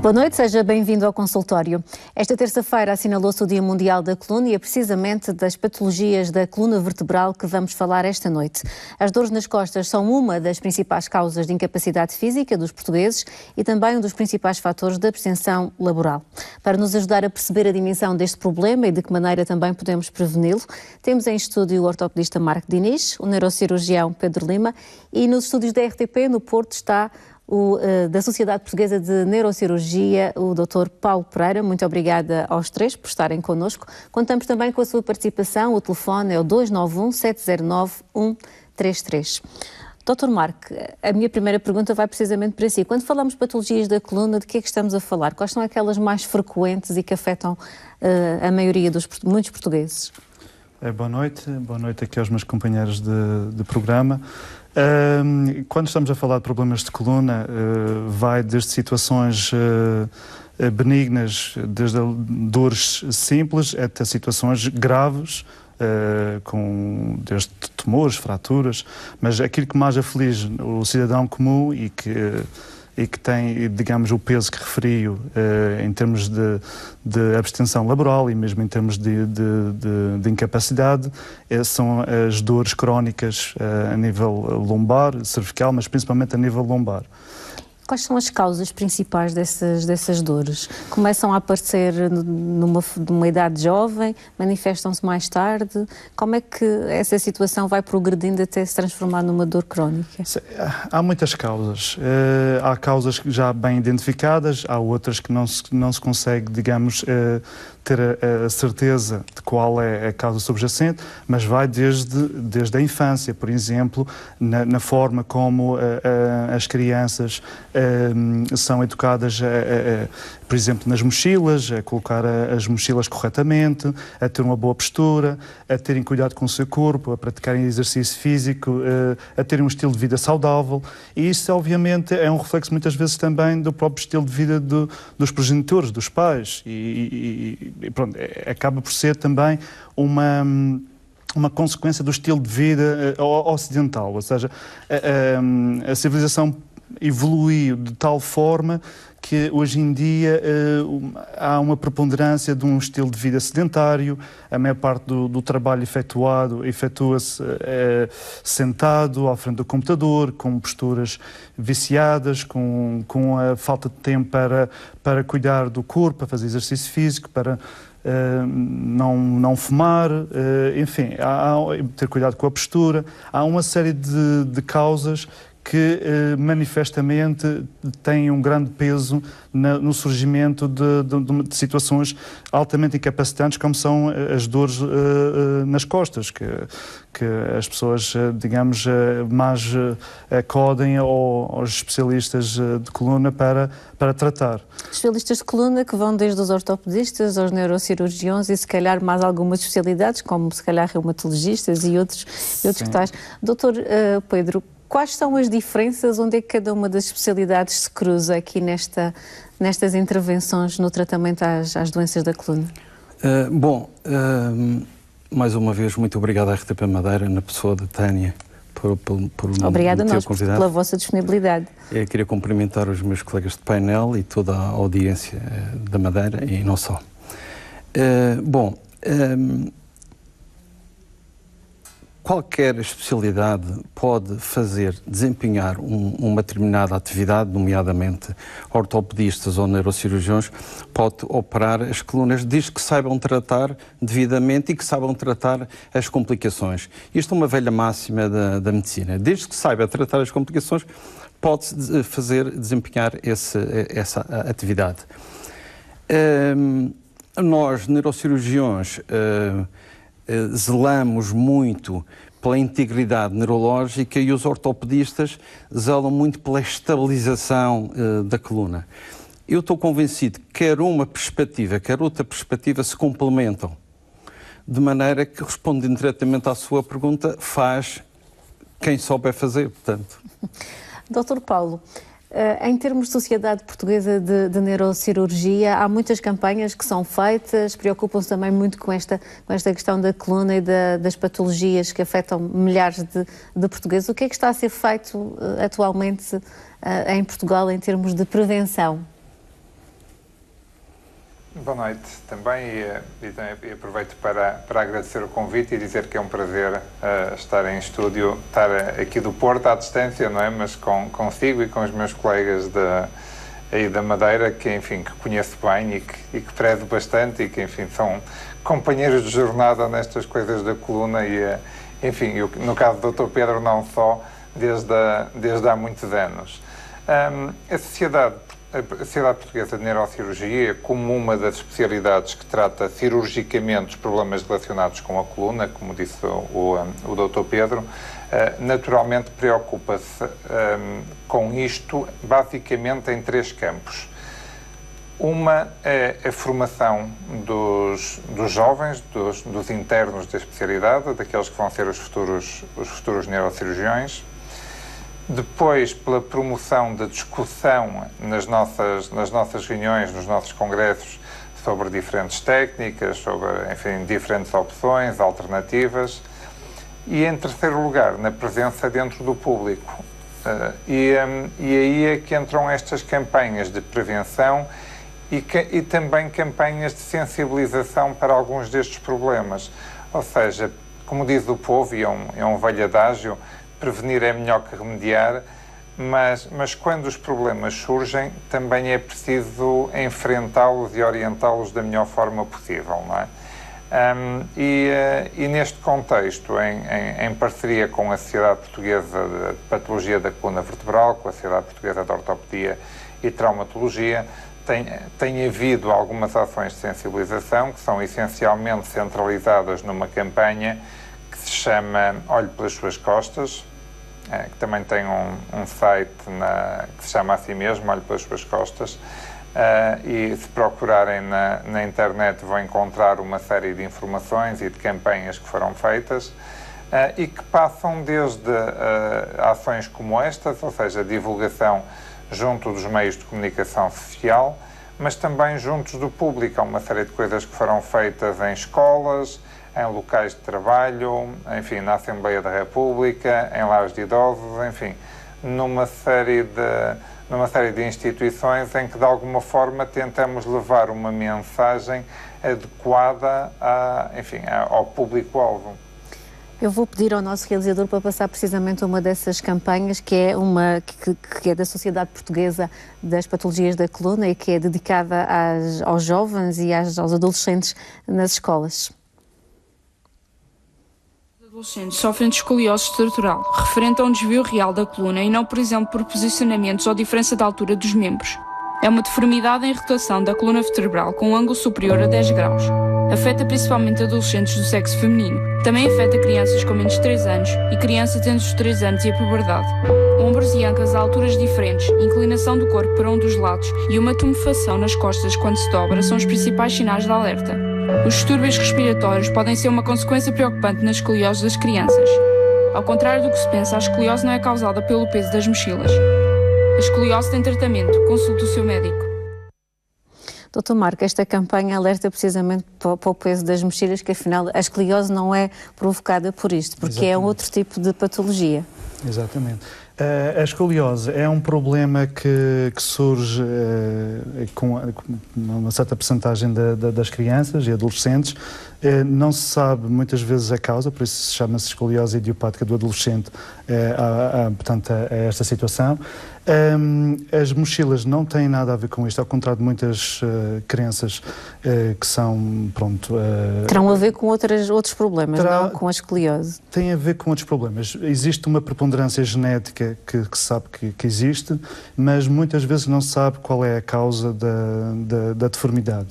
Boa noite, seja bem-vindo ao consultório. Esta terça-feira assinalou-se o Dia Mundial da Coluna e é precisamente das patologias da coluna vertebral que vamos falar esta noite. As dores nas costas são uma das principais causas de incapacidade física dos portugueses e também um dos principais fatores da abstenção laboral. Para nos ajudar a perceber a dimensão deste problema e de que maneira também podemos preveni-lo, temos em estúdio o ortopedista Marco Diniz, o neurocirurgião Pedro Lima e nos estúdios da RTP no Porto está da Sociedade Portuguesa de Neurocirurgia, o Dr. Paulo Pereira. Muito obrigada aos três por estarem connosco. Contamos também com a sua participação. O telefone é o 291-709-133. Dr. Marco, a minha primeira pergunta vai precisamente para si. Quando falamos de patologias da coluna, de que é que estamos a falar? Quais são aquelas mais frequentes e que afetam a maioria muitos portugueses? Boa noite aqui aos meus companheiros de programa. Quando estamos a falar de problemas de coluna, vai desde situações benignas, desde dores simples, até situações graves, desde tumores, fraturas, mas aquilo que mais aflige o cidadão comum e que tem, digamos, o peso que referiu em termos de abstenção laboral e mesmo em termos de incapacidade, são as dores crónicas a nível lombar, cervical, mas principalmente a nível lombar. Quais são as causas principais dessas dores? Começam a aparecer numa idade jovem? Manifestam-se mais tarde? Como é que essa situação vai progredindo até se transformar numa dor crónica? Há muitas causas. Há causas já bem identificadas, há outras que não se consegue, digamos, ter a certeza de qual é a causa subjacente, mas vai desde a infância, por exemplo, na forma como as crianças são educadas, por exemplo, nas mochilas, a colocar as mochilas corretamente, a ter uma boa postura, a terem cuidado com o seu corpo, a praticarem exercício físico, a terem um estilo de vida saudável. E isso, obviamente, é um reflexo muitas vezes também do próprio estilo de vida dos progenitores, dos pais. E pronto, acaba por ser também uma consequência do estilo de vida ocidental, ou seja, a civilização evoluiu de tal forma que hoje em dia há uma preponderância de um estilo de vida sedentário. A maior parte do trabalho efetua-se sentado à frente do computador, com posturas viciadas, com a falta de tempo para cuidar do corpo, para fazer exercício físico, para não fumar, enfim, ter cuidado com a postura. Há uma série de causas que manifestamente têm um grande peso no surgimento de situações altamente incapacitantes, como são as dores nas costas, que as pessoas, digamos, mais acodem aos especialistas de coluna para tratar. Especialistas de coluna que vão desde os ortopedistas aos neurocirurgiões e se calhar mais algumas especialidades, como se calhar reumatologistas e outros que tais. Doutor Pedro, quais são as diferenças, onde é que cada uma das especialidades se cruza aqui nestas intervenções no tratamento às doenças da coluna? Mais uma vez, muito obrigado à RTP Madeira, na pessoa da Tânia, por Obrigada a nós pela vossa disponibilidade. Eu queria cumprimentar os meus colegas de painel e toda a audiência da Madeira e não só. Qualquer especialidade pode desempenhar uma determinada atividade, nomeadamente ortopedistas ou neurocirurgiões, pode operar as colunas, desde que saibam tratar devidamente e que saibam tratar as complicações. Isto é uma velha máxima da medicina. Desde que saiba tratar as complicações, pode-se desempenhar essa atividade. Nós, neurocirurgiões, zelamos muito pela integridade neurológica e os ortopedistas zelam muito pela estabilização da coluna. Eu estou convencido que quer uma perspectiva, quer outra perspectiva se complementam, de maneira que, respondendo diretamente à sua pergunta, faz quem souber fazer, portanto. Dr. Paulo, em termos de Sociedade Portuguesa de Neurocirurgia, há muitas campanhas que são feitas, preocupam-se também muito com esta questão da coluna e das patologias que afetam milhares de portugueses. O que é que está a ser feito atualmente em Portugal em termos de prevenção? Boa noite também e aproveito para agradecer o convite e dizer que é um prazer estar em estúdio, estar aqui do Porto à distância, não é? Mas consigo e com os meus colegas aí da Madeira, que enfim, que conheço bem e que prezo bastante e que enfim são companheiros de jornada nestas coisas da coluna e enfim, no caso do Dr. Pedro não só, desde há muitos anos. A Sociedade Portuguesa de Neurocirurgia, como uma das especialidades que trata cirurgicamente os problemas relacionados com a coluna, como disse o Dr. Pedro, naturalmente preocupa-se com isto basicamente em 3 campos. Uma é a formação dos jovens, dos internos da especialidade, daqueles que vão ser os futuros neurocirurgiões. Depois, pela promoção da discussão nas nossas reuniões, nos nossos congressos, sobre diferentes técnicas, sobre, enfim, diferentes opções, alternativas. E, em terceiro lugar, na presença dentro do público. E aí é que entram estas campanhas de prevenção e também campanhas de sensibilização para alguns destes problemas. Ou seja, como diz o povo, e é um velho adágio, prevenir é melhor que remediar, mas quando os problemas surgem, também é preciso enfrentá-los e orientá-los da melhor forma possível, não é? E neste contexto, em parceria com a Sociedade Portuguesa de Patologia da Coluna Vertebral, com a Sociedade Portuguesa de Ortopedia e Traumatologia, tem havido algumas ações de sensibilização que são essencialmente centralizadas numa campanha que se chama Olhe pelas Suas Costas, que também tem um site que se chama assim mesmo, Olhe pelas Suas Costas, e se procurarem na internet vão encontrar uma série de informações e de campanhas que foram feitas e que passam desde ações como estas, ou seja, divulgação junto dos meios de comunicação social, mas também juntos do público. Há uma série de coisas que foram feitas em escolas, em locais de trabalho, enfim, na Assembleia da República, em lares de idosos, enfim, numa série de instituições em que, de alguma forma, tentamos levar uma mensagem adequada ao público-alvo. Eu vou pedir ao nosso realizador para passar precisamente uma dessas campanhas, que é da Sociedade Portuguesa das Patologias da Coluna e que é dedicada aos jovens e aos adolescentes nas escolas. Os adolescentes sofrem de escoliose estrutural, referente a um desvio real da coluna e não, por exemplo, por posicionamentos ou diferença de altura dos membros. É uma deformidade em rotação da coluna vertebral com um ângulo superior a 10 graus. Afeta principalmente adolescentes do sexo feminino. Também afeta crianças com menos de 3 anos e crianças entre os 3 anos e a puberdade. Ombros e ancas a alturas diferentes, inclinação do corpo para um dos lados e uma tumefação nas costas quando se dobra são os principais sinais de alerta. Os distúrbios respiratórios podem ser uma consequência preocupante na escoliose das crianças. Ao contrário do que se pensa, a escoliose não é causada pelo peso das mochilas. A escoliose tem tratamento. Consulte o seu médico. Dr. Marco, esta campanha alerta precisamente para o peso das mochilas, que afinal a escoliose não é provocada por isto, porque Exatamente. É outro tipo de patologia. Exatamente. A escoliose é um problema que surge com uma certa percentagem das crianças e adolescentes. Não se sabe muitas vezes a causa, por isso chama-se escoliose idiopática do adolescente, portanto, a esta situação. As mochilas não têm nada a ver com isto, ao contrário de muitas crianças que são, terão a ver com outros problemas, não com a escoliose? Tem a ver com outros problemas. Existe uma preponderância genética que se sabe que existe, mas muitas vezes não se sabe qual é a causa da deformidade.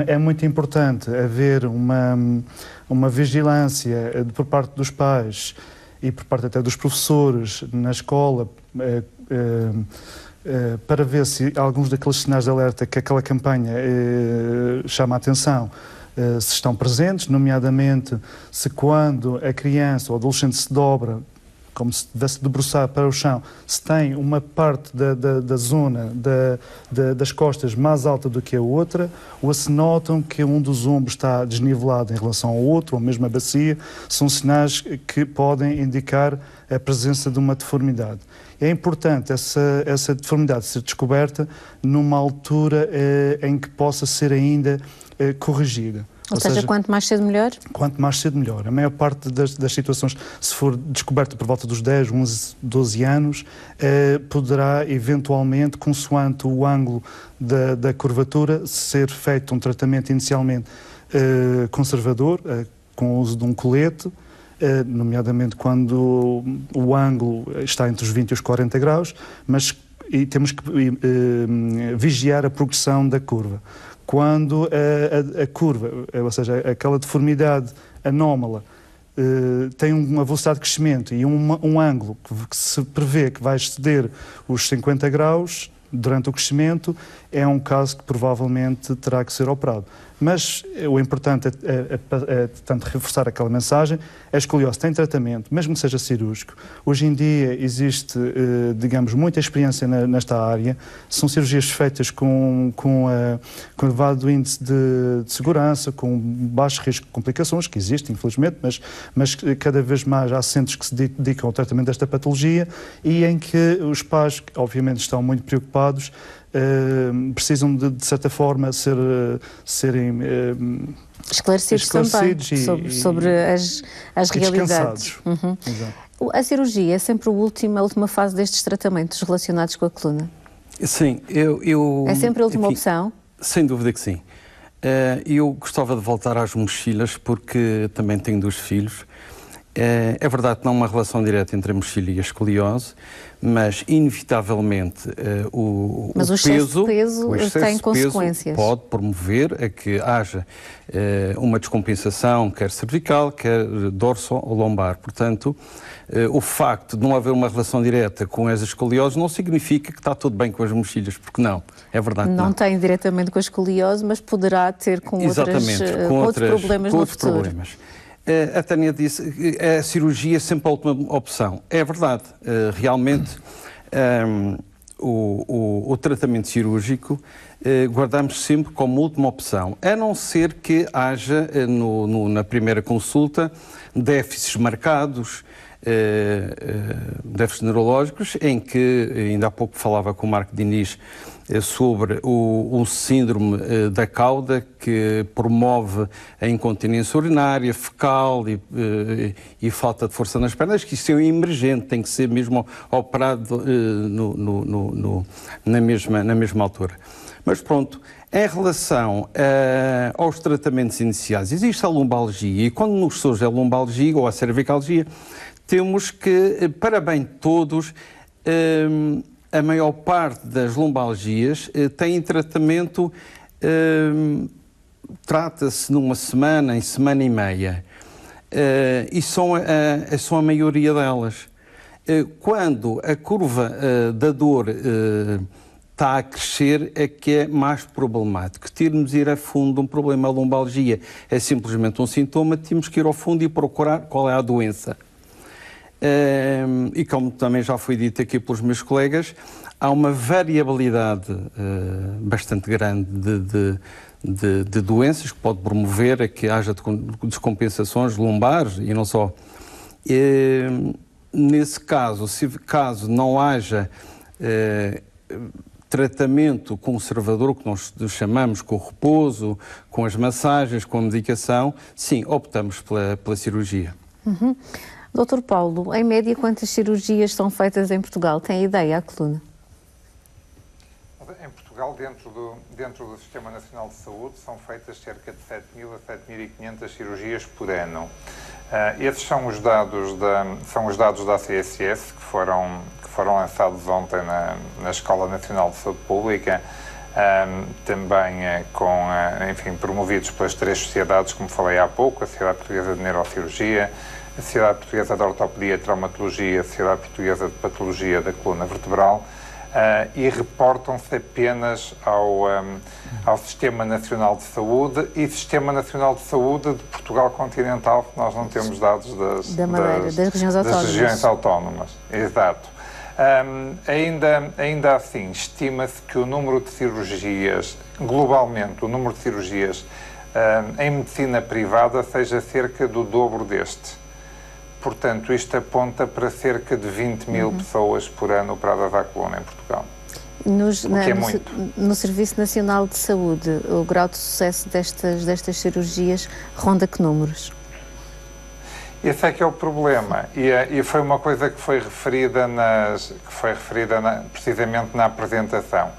É muito importante haver uma vigilância por parte dos pais e por parte até dos professores na escola para ver se alguns daqueles sinais de alerta que aquela campanha chama a atenção se estão presentes, nomeadamente se quando a criança ou adolescente se dobra como se tivesse debruçar para o chão, se tem uma parte da zona das costas mais alta do que a outra, ou se notam que um dos ombros está desnivelado em relação ao outro, ou mesmo a bacia, são sinais que podem indicar a presença de uma deformidade. É importante essa deformidade ser descoberta numa altura em que possa ser ainda corrigida. Ou seja, quanto mais cedo melhor? Quanto mais cedo melhor. A maior parte das situações, se for descoberta por volta dos 10, 11, 12 anos, poderá eventualmente, consoante o ângulo da curvatura, ser feito um tratamento inicialmente conservador, com o uso de um colete, nomeadamente quando o ângulo está entre os 20 e os 40 graus, mas temos que vigiar a progressão da curva. Quando a curva, ou seja, aquela deformidade anómala, tem uma velocidade de crescimento e um ângulo que se prevê que vai exceder os 50 graus durante o crescimento, é um caso que provavelmente terá que ser operado. Mas o importante é tanto reforçar aquela mensagem, a escoliose tem tratamento, mesmo que seja cirúrgico. Hoje em dia existe, digamos, muita experiência nesta área, são cirurgias feitas com elevado índice de segurança, com baixo risco de complicações, que existem, infelizmente, mas cada vez mais há centros que se dedicam ao tratamento desta patologia e em que os pais, obviamente, estão muito preocupados, precisam de certa forma serem esclarecidos também sobre as realidades. Uhum. A cirurgia é sempre a última fase destes tratamentos relacionados com a coluna? Sim, é sempre a última opção? Sem dúvida que sim. Eu gostava de voltar às mochilas porque também tenho 2 filhos. É verdade que não há uma relação direta entre a mochila e a escoliose, mas inevitavelmente o excesso de peso tem consequências. Pode promover a que haja uma descompensação, quer cervical, quer dorso-lombar. Portanto, o facto de não haver uma relação direta com as escolioses não significa que está tudo bem com as mochilhas, porque não, é verdade que não. Não tem diretamente com a escoliose, mas poderá ter com outros problemas no futuro. A Tânia disse que a cirurgia é sempre a última opção. É verdade, realmente o tratamento cirúrgico guardamos sempre como última opção, a não ser que haja na primeira consulta déficits marcados, déficits neurológicos, em que ainda há pouco falava com o Marco Diniz sobre o síndrome da cauda, que promove a incontinência urinária, fecal e falta de força nas pernas, que isso é emergente, tem que ser mesmo operado na mesma altura. Mas pronto, em relação aos tratamentos iniciais, existe a lombalgia, e quando nos surge a lombalgia ou a cervicalgia, temos que, para bem de todos, a maior parte das lombalgias tem tratamento, trata-se numa semana, em semana e meia, e são a maioria delas. Quando a curva da dor está a crescer, é que é mais problemático. Termos ir a fundo de um problema, a lombalgia é simplesmente um sintoma, temos que ir ao fundo e procurar qual é a doença. E como também já foi dito aqui pelos meus colegas, há uma variabilidade bastante grande de doenças que pode promover a que haja descompensações lombares e não só. Nesse caso, caso não haja tratamento conservador, que nós chamamos com o repouso, com as massagens, com a medicação, sim, optamos pela cirurgia. Uhum. Dr. Paulo, em média, quantas cirurgias são feitas em Portugal? Tem ideia, a coluna? Em Portugal, dentro do Sistema Nacional de Saúde, são feitas cerca de 7.000 a 7.500 cirurgias por ano. Esses são os dados da ACSS, que foram lançados ontem na Escola Nacional de Saúde Pública, também promovidos pelas 3 sociedades, como falei há pouco, a Sociedade Portuguesa de Neurocirurgia, a Sociedade Portuguesa de Ortopedia e Traumatologia, a Sociedade Portuguesa de Patologia da Coluna Vertebral. e reportam-se apenas ao Sistema Nacional de Saúde e Sistema Nacional de Saúde de Portugal continental, que nós não temos dados das regiões autónomas. Exato. Ainda assim, estima-se que o número de cirurgias, globalmente, o número de cirurgias em medicina privada seja cerca do dobro deste. Portanto, isto aponta para cerca de 20 mil pessoas por ano operadas à coluna em Portugal. No Serviço Nacional de Saúde, o grau de sucesso destas cirurgias ronda que números? Esse é que é o problema, e foi uma coisa que foi referida precisamente na apresentação.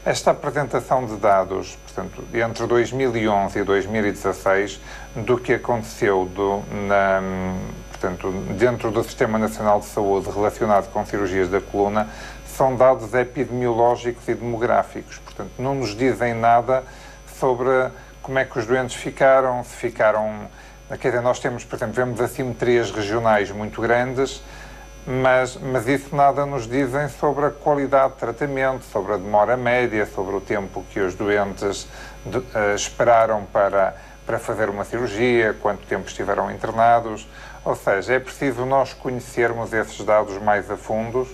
Esta apresentação de dados, portanto, entre 2011 e 2016, do que aconteceu dentro do Sistema Nacional de Saúde relacionado com cirurgias da coluna, são dados epidemiológicos e demográficos. Portanto, não nos dizem nada sobre como é que os doentes ficaram, se ficaram... Quer dizer, nós temos, por exemplo, vemos assimetrias regionais muito grandes, mas isso nada nos dizem sobre a qualidade de tratamento, sobre a demora média, sobre o tempo que os doentes esperaram para fazer uma cirurgia, quanto tempo estiveram internados. Ou seja, é preciso nós conhecermos esses dados mais a fundo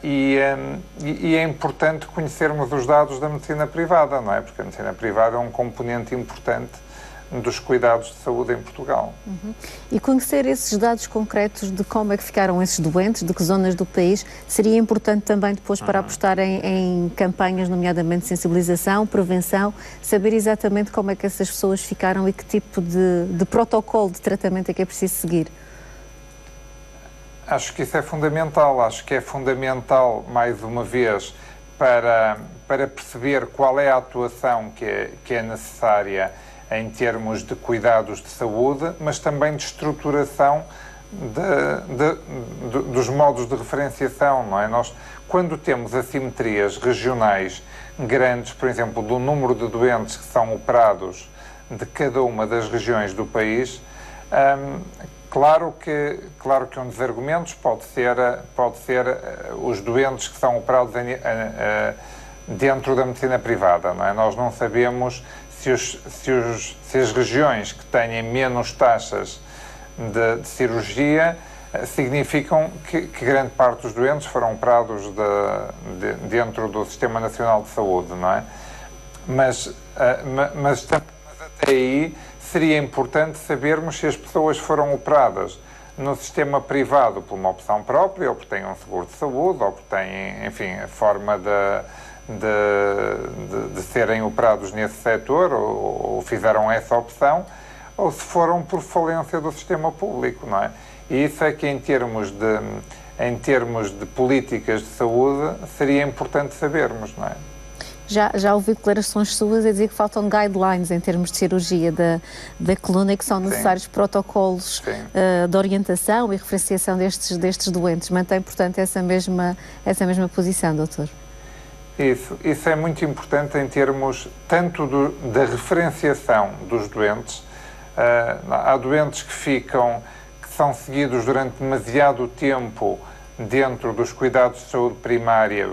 e é importante conhecermos os dados da medicina privada, não é? Porque a medicina privada é um componente importante dos cuidados de saúde em Portugal. E conhecer esses dados concretos de como é que ficaram esses doentes, de que zonas do país, seria importante também depois para apostar em campanhas, nomeadamente de sensibilização, prevenção, saber exatamente como é que essas pessoas ficaram e que tipo de protocolo de tratamento é que é preciso seguir. Acho que isso é fundamental. Acho que é fundamental, mais uma vez, para perceber qual é a atuação que é necessária em termos de cuidados de saúde, mas também de estruturação dos modos de referenciação, não é? Nós, quando temos assimetrias regionais grandes, por exemplo, do número de doentes que são operados de cada uma das regiões do país, claro que um dos argumentos pode ser os doentes que são operados dentro da medicina privada, não é? Nós não sabemos se as regiões que têm menos taxas de cirurgia significam que grande parte dos doentes foram operados dentro do Sistema Nacional de Saúde, não é? Mas até aí seria importante sabermos se as pessoas foram operadas no sistema privado por uma opção própria, ou porque têm um seguro de saúde, ou porque têm, enfim, a forma de serem operados nesse setor, ou fizeram essa opção, ou se foram por falência do sistema público, não é? E isso é que em termos de políticas de saúde seria importante sabermos, não é? Já ouvi declarações suas a dizer que faltam guidelines em termos de cirurgia da coluna e que são necessários protocolos de orientação e referenciação destes doentes. Mantém, portanto, essa mesma posição, doutor? Isso é muito importante em termos tanto da referenciação dos doentes. Há doentes que são seguidos durante demasiado tempo dentro dos cuidados de saúde primária,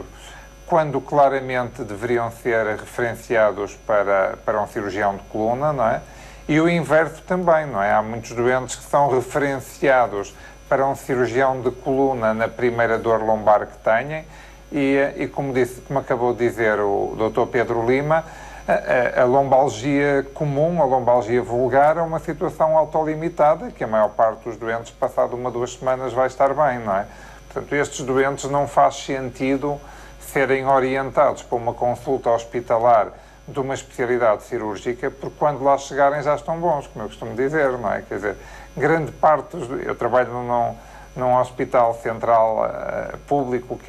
quando claramente deveriam ser referenciados para um cirurgião de coluna, não é? E o inverso também, não é? Há muitos doentes que são referenciados para um cirurgião de coluna na primeira dor lombar que têm e como acabou de dizer o Dr. Pedro Lima, a lombalgia comum, a lombalgia vulgar, é uma situação autolimitada que a maior parte dos doentes, passado 1 ou 2 semanas, vai estar bem, não é? Portanto, estes doentes não faz sentido serem orientados para uma consulta hospitalar de uma especialidade cirúrgica, porque quando lá chegarem já estão bons, como eu costumo dizer, não é? Quer dizer, grande parte eu trabalho num hospital central público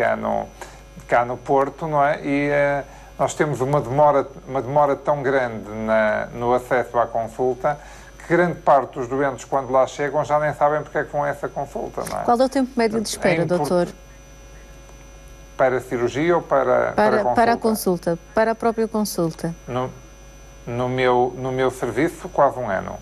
cá no Porto, não é? E nós temos uma demora tão grande no acesso à consulta que grande parte dos doentes, quando lá chegam, já nem sabem porque é que vão a essa consulta, não é? Qual é o tempo médio de espera, doutor? Para a cirurgia ou para a consulta? Para a consulta, para a própria consulta. No meu serviço, quase 1 ano.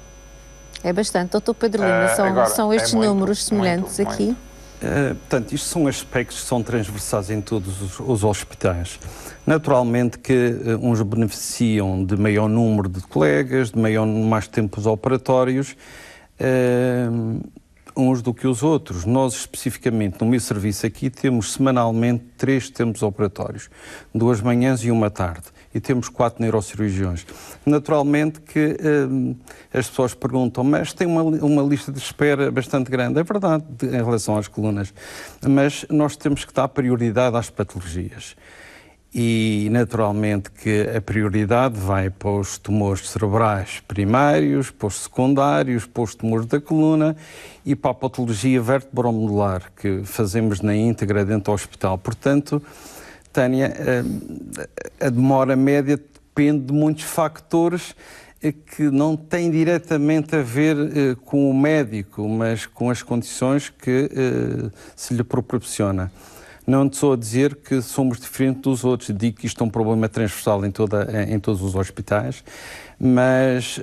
É bastante. Doutor Pedro Lima, são estes números semelhantes aqui? Portanto, isto são aspectos que são transversais em todos os hospitais. Naturalmente que uns beneficiam de maior número de colegas, de mais tempos operatórios, uns do que os outros. Nós, especificamente, no meu serviço aqui, temos semanalmente 3 tempos operatórios, 2 manhãs e 1 tarde. E temos 4 neurocirurgiões. Naturalmente que as pessoas perguntam, mas tem uma lista de espera bastante grande. É verdade, em relação às colunas, mas nós temos que dar prioridade às patologias. E, naturalmente, que a prioridade vai para os tumores cerebrais primários, para os secundários, para os tumores da coluna e para a patologia vertebromedular, que fazemos na íntegra dentro do hospital. Portanto, Tânia, a demora média depende de muitos fatores que não têm diretamente a ver com o médico, mas com as condições que se lhe proporciona. Não estou a dizer que somos diferentes dos outros, digo que isto é um problema transversal em todos os hospitais, mas...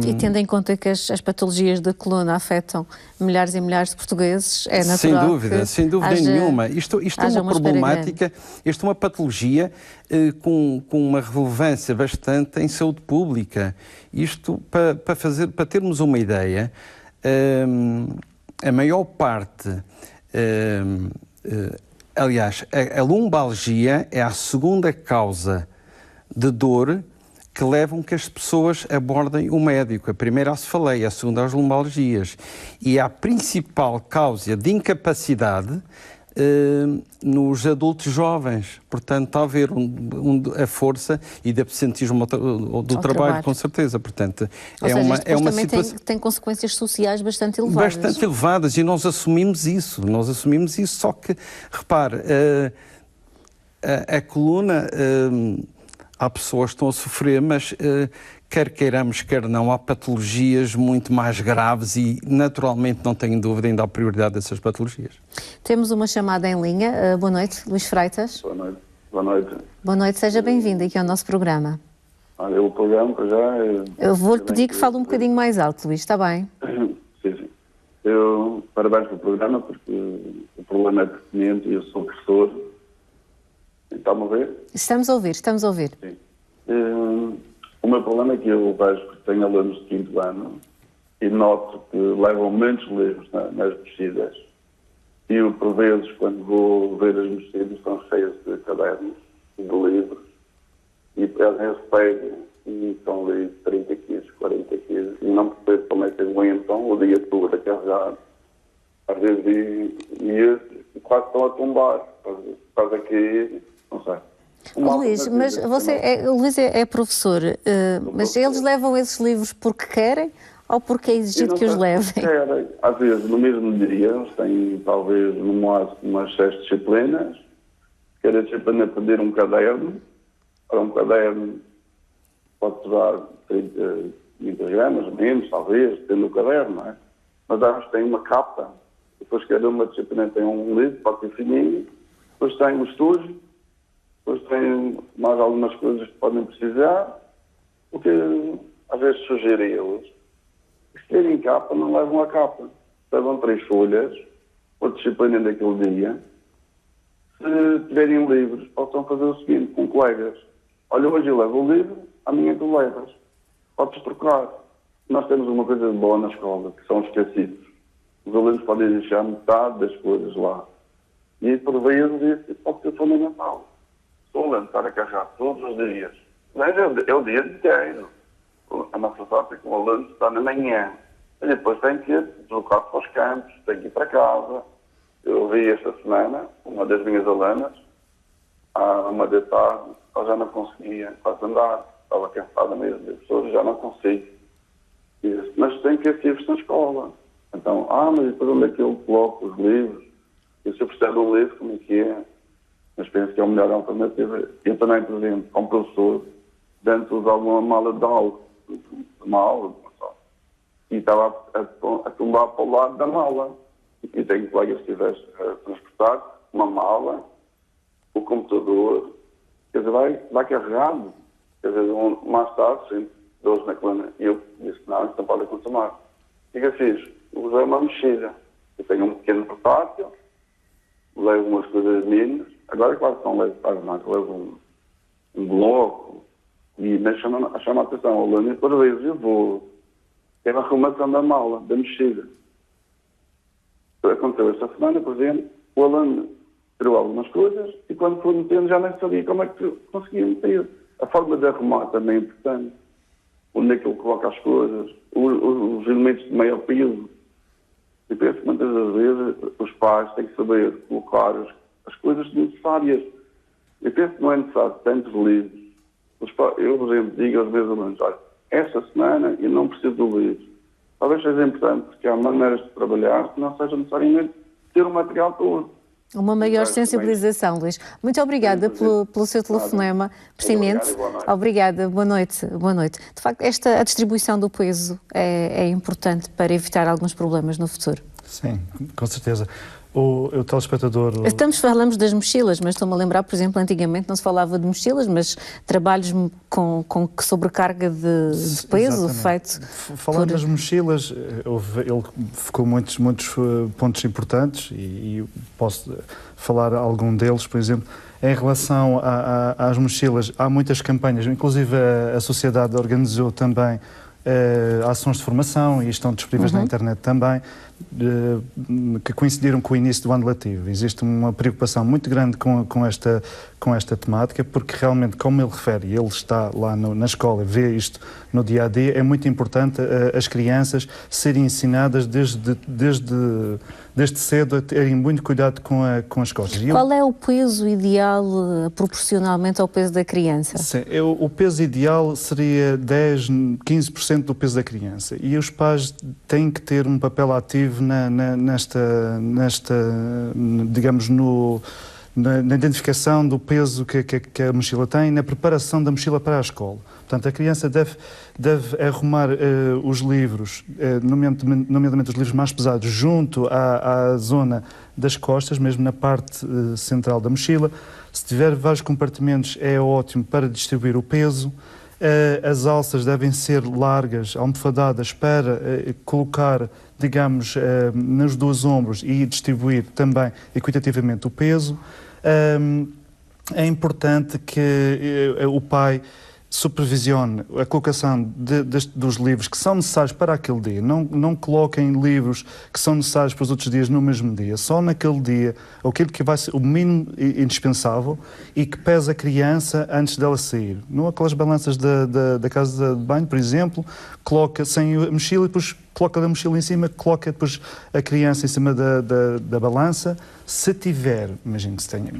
E tendo em conta que as patologias da coluna afetam milhares e milhares de portugueses, é natural sem dúvida nenhuma. Isto é uma problemática, isto é uma patologia com uma relevância bastante em saúde pública. Isto, para termos uma ideia, a maior parte... Aliás, a lombalgia é a segunda causa de dor que levam que as pessoas abordem o médico. A primeira, a cefaleia, a segunda, as lombalgias. E a principal causa de incapacidade nos adultos jovens. Portanto, está a haver a força e de absentismo do trabalho, com certeza. Portanto, é uma situação... tem consequências sociais bastante elevadas. Bastante elevadas, e nós assumimos isso. Só que, repare, a coluna, há pessoas que estão a sofrer, mas quer queiramos, quer não, há patologias muito mais graves e, naturalmente, não tenho dúvida em dar prioridade a essas patologias. Temos uma chamada em linha. Boa noite, Luís Freitas. Boa noite. Boa noite. Boa noite, seja bem-vindo aqui ao nosso programa. Olha, o programa já... Eu vou-lhe pedir que fale um bocadinho mais alto, Luís, está bem? Sim. Parabéns pelo programa, porque o problema é pertinente e eu sou professor. Está-me a ver? Estamos a ouvir. Sim. O meu problema é que eu vejo que tenho alunos de 5º ano e noto que levam muitos livros nas mexidas. E eu, por vezes, quando vou ver as mexidas, estão cheias de cadernos, de livros. E às vezes pego e estão ali 30 quilos, 40 quilos. E não percebo como é que aguentam o dia todo a carregar. Às vezes, e quase estão a tombar. Quase a cair, não sei. Luís, mas Luís é professor, mas eles levam esses livros porque querem ou porque é exigido que os levem? Querem. Às vezes, no mesmo dia, eles têm talvez no máximo umas 6 disciplinas. Cada disciplina pedir um caderno. Para um caderno pode durar 30 gramas, menos, talvez, tendo o caderno, não é? Mas às vezes tem uma capa. Depois cada uma disciplina tem um livro, pode ser fininho. Depois tem um estudo. Depois tem mais algumas coisas que podem precisar, o que às vezes sugiro a eles. Se terem capa, não levam a capa. Levam 3 folhas, ou disciplina daquele dia. Se tiverem livros, possam fazer o seguinte, com colegas. Olha, hoje eu levo o livro, amanhã tu levas. Podes trocar. Nós temos uma coisa boa na escola, que são esquecidos. Os alunos podem deixar metade das coisas lá. E por vezes isso pode ser fundamental. Estou a estar a carregar todos os dias. Mas é o dia inteiro. A nossa sorte é que o aluno está na manhã. E depois tem que deslocar para os campos, tem que ir para casa. Eu vi esta semana uma das minhas alunas, há uma da tarde, ela já não conseguia quase andar. Estava cansada mesmo. A pessoa já não consigo. Mas tem que ter livros na escola. Então, mas depois onde é que eu coloco os livros? E se eu precisar de um livro, como é que é? Mas penso que é a melhor alternativa. Eu também, por exemplo, como professor, antes usava uma mala de aula, e estava a tombar para o lado da mala. E tenho colegas que tivessem a transportar uma mala, o computador, quer dizer, vai carregado. Quer dizer, mais tarde, sempre, dores na coluna. E eu disse, não, isso não pode consumar. O que eu fiz? Usei uma mexida. Eu tenho um pequeno portátil, levo umas coisas minhas, agora claro que são leves para as mãos, levo um bloco, e chama a atenção ao aluno, e por vezes eu vou ter a arrumação da mala, da mexida. Aconteceu esta semana, por exemplo, o aluno tirou algumas coisas e quando foi metendo já nem sabia como é que conseguia meter. A forma de arrumar também é importante. Onde é que ele coloca as coisas, os elementos de maior peso. E penso que muitas das vezes os pais têm que saber colocar as coisas necessárias. Eu penso que não é necessário tantos livros. Eu, por exemplo, digo aos meus alunos, olha, esta semana eu não preciso do livro. Talvez seja importante porque há maneiras de trabalhar que não seja necessariamente ter o material todo. Uma maior sensibilização, Luís. Muito obrigada pelo seu telefonema pertinente. Obrigada, boa noite. De facto, a distribuição do peso é importante para evitar alguns problemas no futuro. Sim, com certeza. O telespectador... Falamos das mochilas, mas estou-me a lembrar, por exemplo, antigamente não se falava de mochilas, mas trabalhos com sobrecarga de peso feito... Falando das mochilas, ele ficou muitos pontos importantes e posso falar algum deles, por exemplo. Em relação às mochilas, há muitas campanhas, inclusive a sociedade organizou também ações de formação e estão disponíveis na internet também, que coincidiram com o início do ano letivo. Existe uma preocupação muito grande com esta temática, porque realmente, como ele refere, ele está lá na escola, vê isto no dia-a-dia, é muito importante as crianças serem ensinadas desde cedo a terem muito cuidado com as costas. Qual é o peso ideal proporcionalmente ao peso da criança? Sim, o peso ideal seria 15% do peso da criança, e os pais têm que ter um papel ativo digamos, na identificação do peso que a mochila tem, na preparação da mochila para a escola. Portanto, a criança deve arrumar os livros, nomeadamente os livros mais pesados, junto à zona das costas, mesmo na parte central da mochila. Se tiver vários compartimentos, é ótimo para distribuir o peso. As alças devem ser largas, almofadadas, para colocar, digamos, nos dois ombros e distribuir também equitativamente o peso. É importante que o pai supervisione a colocação dos livros que são necessários para aquele dia. Não coloquem livros que são necessários para os outros dias no mesmo dia. Só naquele dia, aquilo que vai ser o mínimo indispensável e que pesa a criança antes dela sair. Não aquelas balanças da casa de banho, por exemplo, coloca sem a mochila e depois coloca a mochila em cima, coloca depois a criança em cima da balança. Se tiver, imagino que se tenha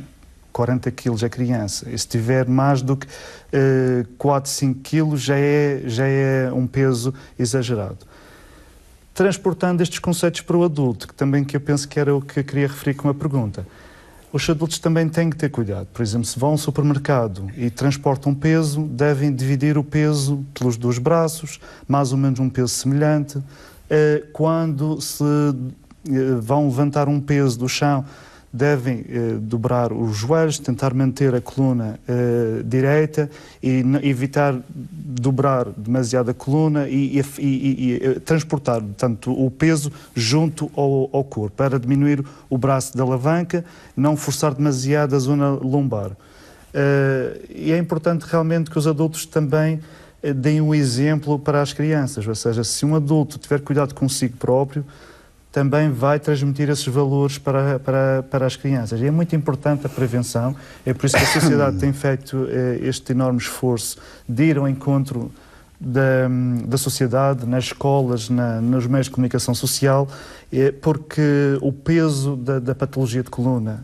40 quilos a criança, e se tiver mais do que 4, 5 quilos já é um peso exagerado. Transportando estes conceitos para o adulto, que eu penso que era o que eu queria referir com a pergunta, os adultos também têm que ter cuidado. Por exemplo, se vão ao supermercado e transportam peso, devem dividir o peso pelos dois braços, mais ou menos um peso semelhante. Quando se vão levantar um peso do chão, devem dobrar os joelhos, tentar manter a coluna direita e evitar dobrar demasiado a coluna e transportar, portanto, o peso junto ao corpo, para diminuir o braço da alavanca, não forçar demasiado a zona lombar. E é importante realmente que os adultos também deem um exemplo para as crianças, ou seja, se um adulto tiver cuidado consigo próprio, também vai transmitir esses valores para as crianças. E é muito importante a prevenção, é por isso que a sociedade tem feito este enorme esforço de ir ao encontro da sociedade, nas escolas, nos meios de comunicação social, porque o peso da patologia de coluna,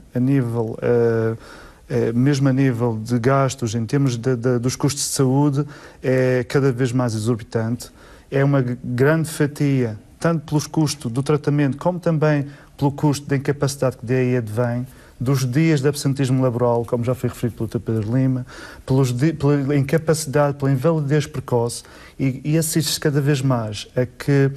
mesmo a nível de gastos, em termos dos custos de saúde, é cada vez mais exorbitante. É uma grande fatia, tanto pelos custos do tratamento, como também pelo custo da incapacidade que daí advém, dos dias de absentismo laboral, como já foi referido pelo Dr. Pedro Lima, pela incapacidade, pela invalidez precoce, e assiste-se cada vez mais a que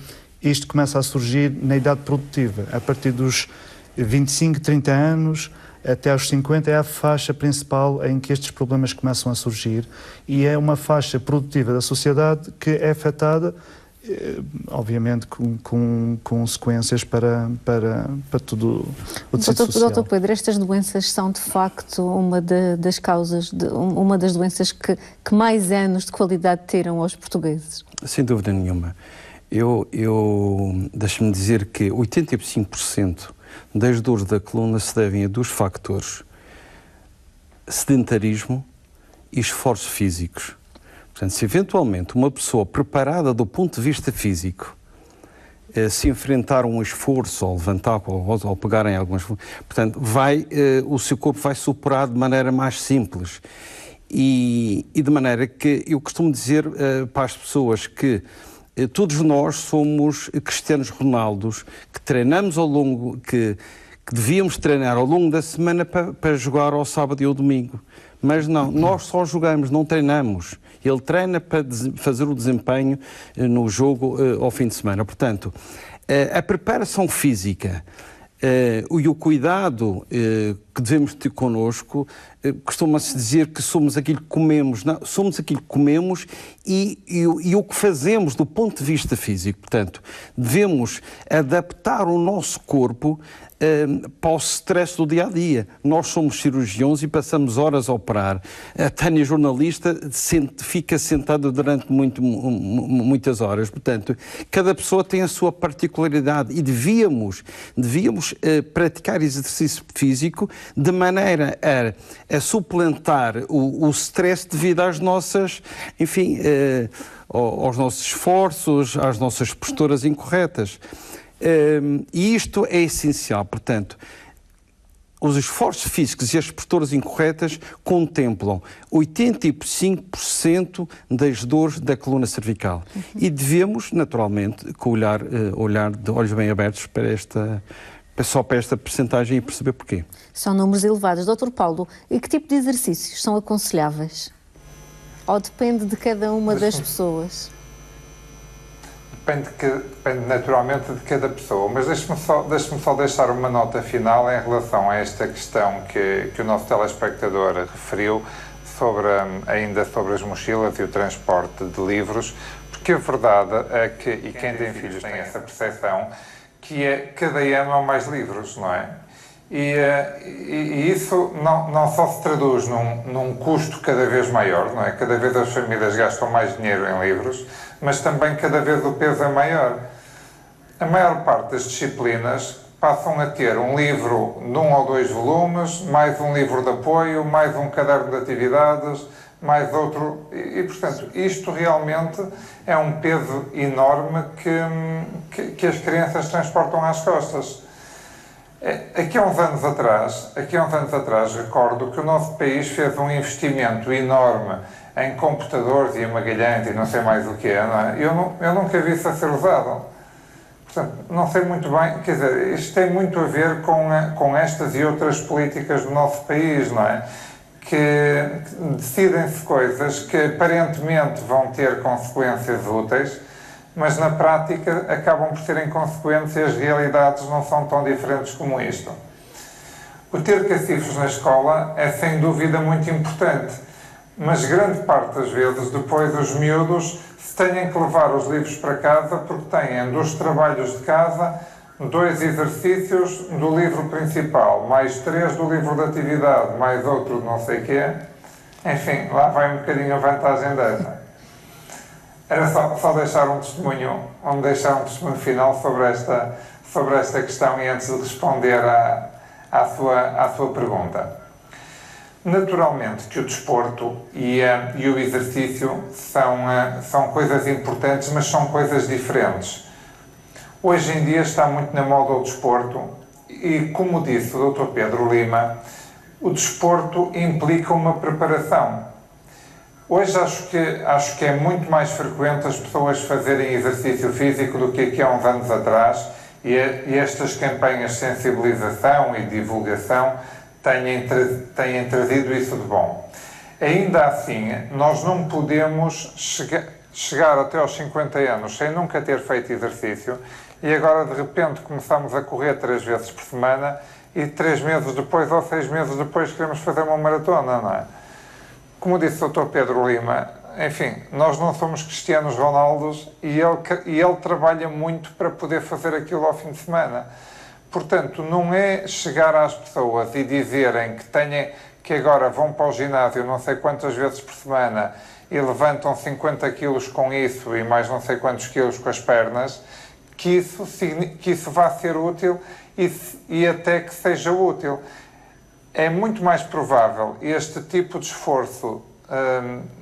isto começa a surgir na idade produtiva. A partir dos 25, 30 anos, até aos 50 é a faixa principal em que estes problemas começam a surgir, e é uma faixa produtiva da sociedade que é afetada obviamente com consequências para todo o tecido social. Doutor Pedro, estas doenças são de facto uma das causas, uma das doenças que mais anos de qualidade tiram aos portugueses? Sem dúvida nenhuma. Deixe-me dizer que 85% das dores da coluna se devem a 2 fatores: sedentarismo e esforços físicos. Portanto, se eventualmente uma pessoa preparada do ponto de vista físico se enfrentar um esforço, ou levantar, ou pegar em algumas... Portanto, o seu corpo vai superar de maneira mais simples. E de maneira que eu costumo dizer para as pessoas que todos nós somos Cristianos Ronaldos, que treinamos ao longo... que devíamos treinar ao longo da semana para jogar ao sábado e ao domingo. Mas não, nós só jogamos, não treinamos. Ele treina para fazer o desempenho no jogo ao fim de semana. Portanto, a preparação física e o cuidado que devemos ter connosco, costuma-se dizer que somos aquilo que comemos. Não, somos aquilo que comemos e o que fazemos do ponto de vista físico. Portanto, devemos adaptar o nosso corpo para o stress do dia-a-dia. Nós somos cirurgiões e passamos horas a operar. A Tânia, jornalista, fica sentada durante muitas horas. Portanto, cada pessoa tem a sua particularidade e devíamos praticar exercício físico de maneira a suplantar o stress devido às nossas, enfim, aos nossos esforços, às nossas posturas incorretas. E isto é essencial. Portanto, os esforços físicos e as posturas incorretas contemplam 85% das dores da coluna cervical. E devemos, naturalmente, olhar de olhos bem abertos só para esta percentagem e perceber porquê. São números elevados. Dr. Paulo, e que tipo de exercícios são aconselháveis? Ou depende de cada uma das pessoas? Depende naturalmente de cada pessoa, mas deixe-me só deixar uma nota final em relação a esta questão que o nosso telespectador referiu ainda sobre as mochilas e o transporte de livros, porque a verdade é que, e quem tem filhos tem essa percepção, que cada ano há mais livros, não é? E isso não só se traduz num custo cada vez maior, não é? Cada vez as famílias gastam mais dinheiro em livros, mas também cada vez o peso é maior. A maior parte das disciplinas passam a ter um livro de 1 ou 2 volumes, mais um livro de apoio, mais um caderno de atividades, mais outro... E portanto, isto realmente é um peso enorme que as crianças transportam às costas. Aqui há uns anos atrás, recordo que o nosso país fez um investimento enorme em computadores e em Magalhães e não sei mais o que é, não é? Eu nunca vi isso a ser usado. Portanto, não sei muito bem, quer dizer, isto tem muito a ver com estas e outras políticas do nosso país, não é? Que decidem-se coisas que aparentemente vão ter consequências úteis, mas na prática acabam por serem consequentes e as realidades não são tão diferentes como isto. O ter cacifros na escola é sem dúvida muito importante, mas grande parte das vezes depois os miúdos se têm que levar os livros para casa porque têm dos trabalhos de casa 2 exercícios do livro principal, mais 3 do livro de atividade, mais outro de não sei o quê. Enfim, lá vai um bocadinho a vantagem dessa. Era só deixar um testemunho final sobre esta questão e antes de responder à sua pergunta. Naturalmente que o desporto e o exercício são coisas importantes, mas são coisas diferentes. Hoje em dia está muito na moda o desporto e, como disse o Dr. Pedro Lima, o desporto implica uma preparação. Hoje acho que é muito mais frequente as pessoas fazerem exercício físico do que aqui há uns anos atrás e estas campanhas de sensibilização e divulgação têm trazido isso de bom. Ainda assim, nós não podemos chegar até aos 50 anos sem nunca ter feito exercício e agora de repente começamos a correr 3 vezes por semana e 3 meses depois ou 6 meses depois queremos fazer uma maratona, não é? Como disse o Dr. Pedro Lima, enfim, nós não somos Cristianos Ronaldos e ele trabalha muito para poder fazer aquilo ao fim de semana. Portanto, não é chegar às pessoas e dizerem que agora vão para o ginásio não sei quantas vezes por semana e levantam 50 quilos com isso e mais não sei quantos quilos com as pernas, que isso vá ser útil e até que seja útil. É muito mais provável este tipo de esforço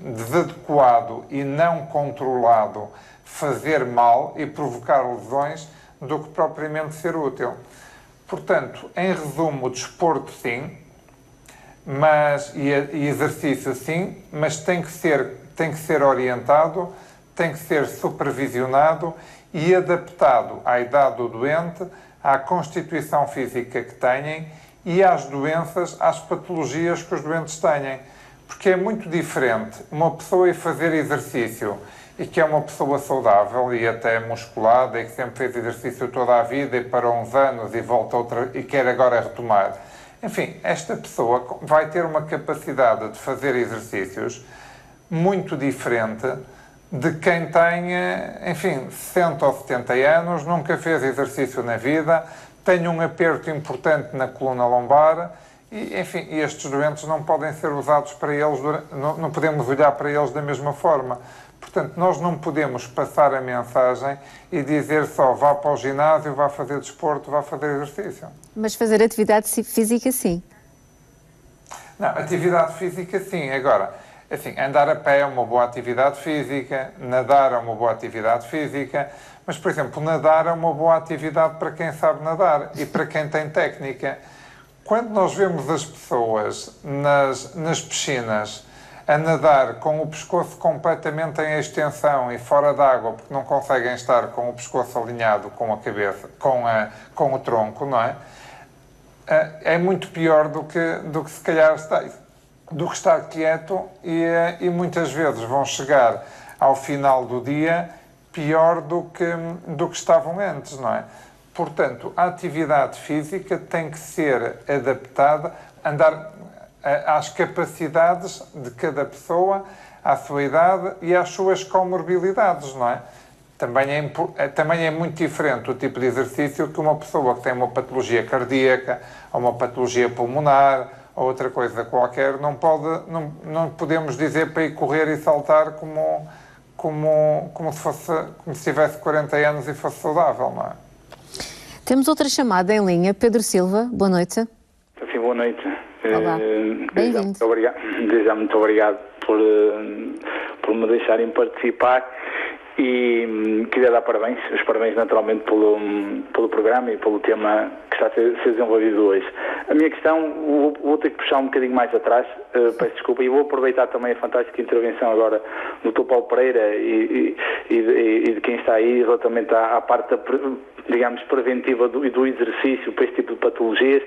desadequado e não controlado fazer mal e provocar lesões do que propriamente ser útil. Portanto, em resumo, o desporto sim, e exercício sim, mas tem que ser orientado, tem que ser supervisionado e adaptado à idade do doente, à constituição física que têm e às doenças, às patologias que os doentes têm. Porque é muito diferente uma pessoa ir fazer exercício e que é uma pessoa saudável e até musculada e que sempre fez exercício toda a vida e parou uns anos e volta e quer agora retomar. Enfim, esta pessoa vai ter uma capacidade de fazer exercícios muito diferente de quem tenha, enfim, 60 ou 70 anos, nunca fez exercício na vida, tem um aperto importante na coluna lombar e, enfim, estes doentes não podem ser usados para eles, não podemos olhar para eles da mesma forma. Portanto, nós não podemos passar a mensagem e dizer só vá para o ginásio, vá fazer desporto, vá fazer exercício. Mas fazer atividade física, sim? Não, atividade física, sim. Agora, assim, andar a pé é uma boa atividade física, nadar é uma boa atividade física, mas, por exemplo, nadar é uma boa atividade para quem sabe nadar e para quem tem técnica. Quando nós vemos as pessoas nas piscinas a nadar com o pescoço completamente em extensão e fora d'água, porque não conseguem estar com o pescoço alinhado com a cabeça, com o tronco, não é? É muito pior do que se calhar estar quieto e muitas vezes vão chegar ao final do dia pior do que estavam antes, não é? Portanto, a atividade física tem que ser adaptada, às capacidades de cada pessoa, à sua idade e às suas comorbilidades, não é? Também é muito diferente o tipo de exercício que uma pessoa que tem uma patologia cardíaca, ou uma patologia pulmonar, ou outra coisa qualquer, não podemos dizer para ir correr e saltar como se tivesse 40 anos e fosse saudável, não é? Temos outra chamada em linha. Pedro Silva, boa noite. Sim, boa noite. Olá, bem-vindo. Muito obrigado por me deixarem participar e queria dar os parabéns naturalmente pelo programa e pelo tema que está a ser desenvolvido hoje. A minha questão, vou ter que puxar um bocadinho mais atrás, peço desculpa, e vou aproveitar também a fantástica intervenção agora do Dr. Paulo Pereira e de quem está aí relativamente à parte digamos, preventiva do exercício para este tipo de patologias,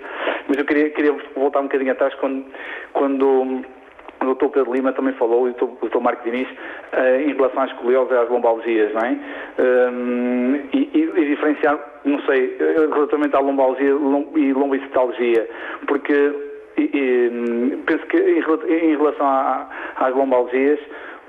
mas eu queria voltar um bocadinho atrás quando o Dr. Pedro Lima também falou, e o Dr. Marco Diniz, em relação às escoliose e às lombalgias, não é? E diferenciar, não sei, relativamente à lombalgia e lombocetalgia, porque penso que em relação às lombalgias,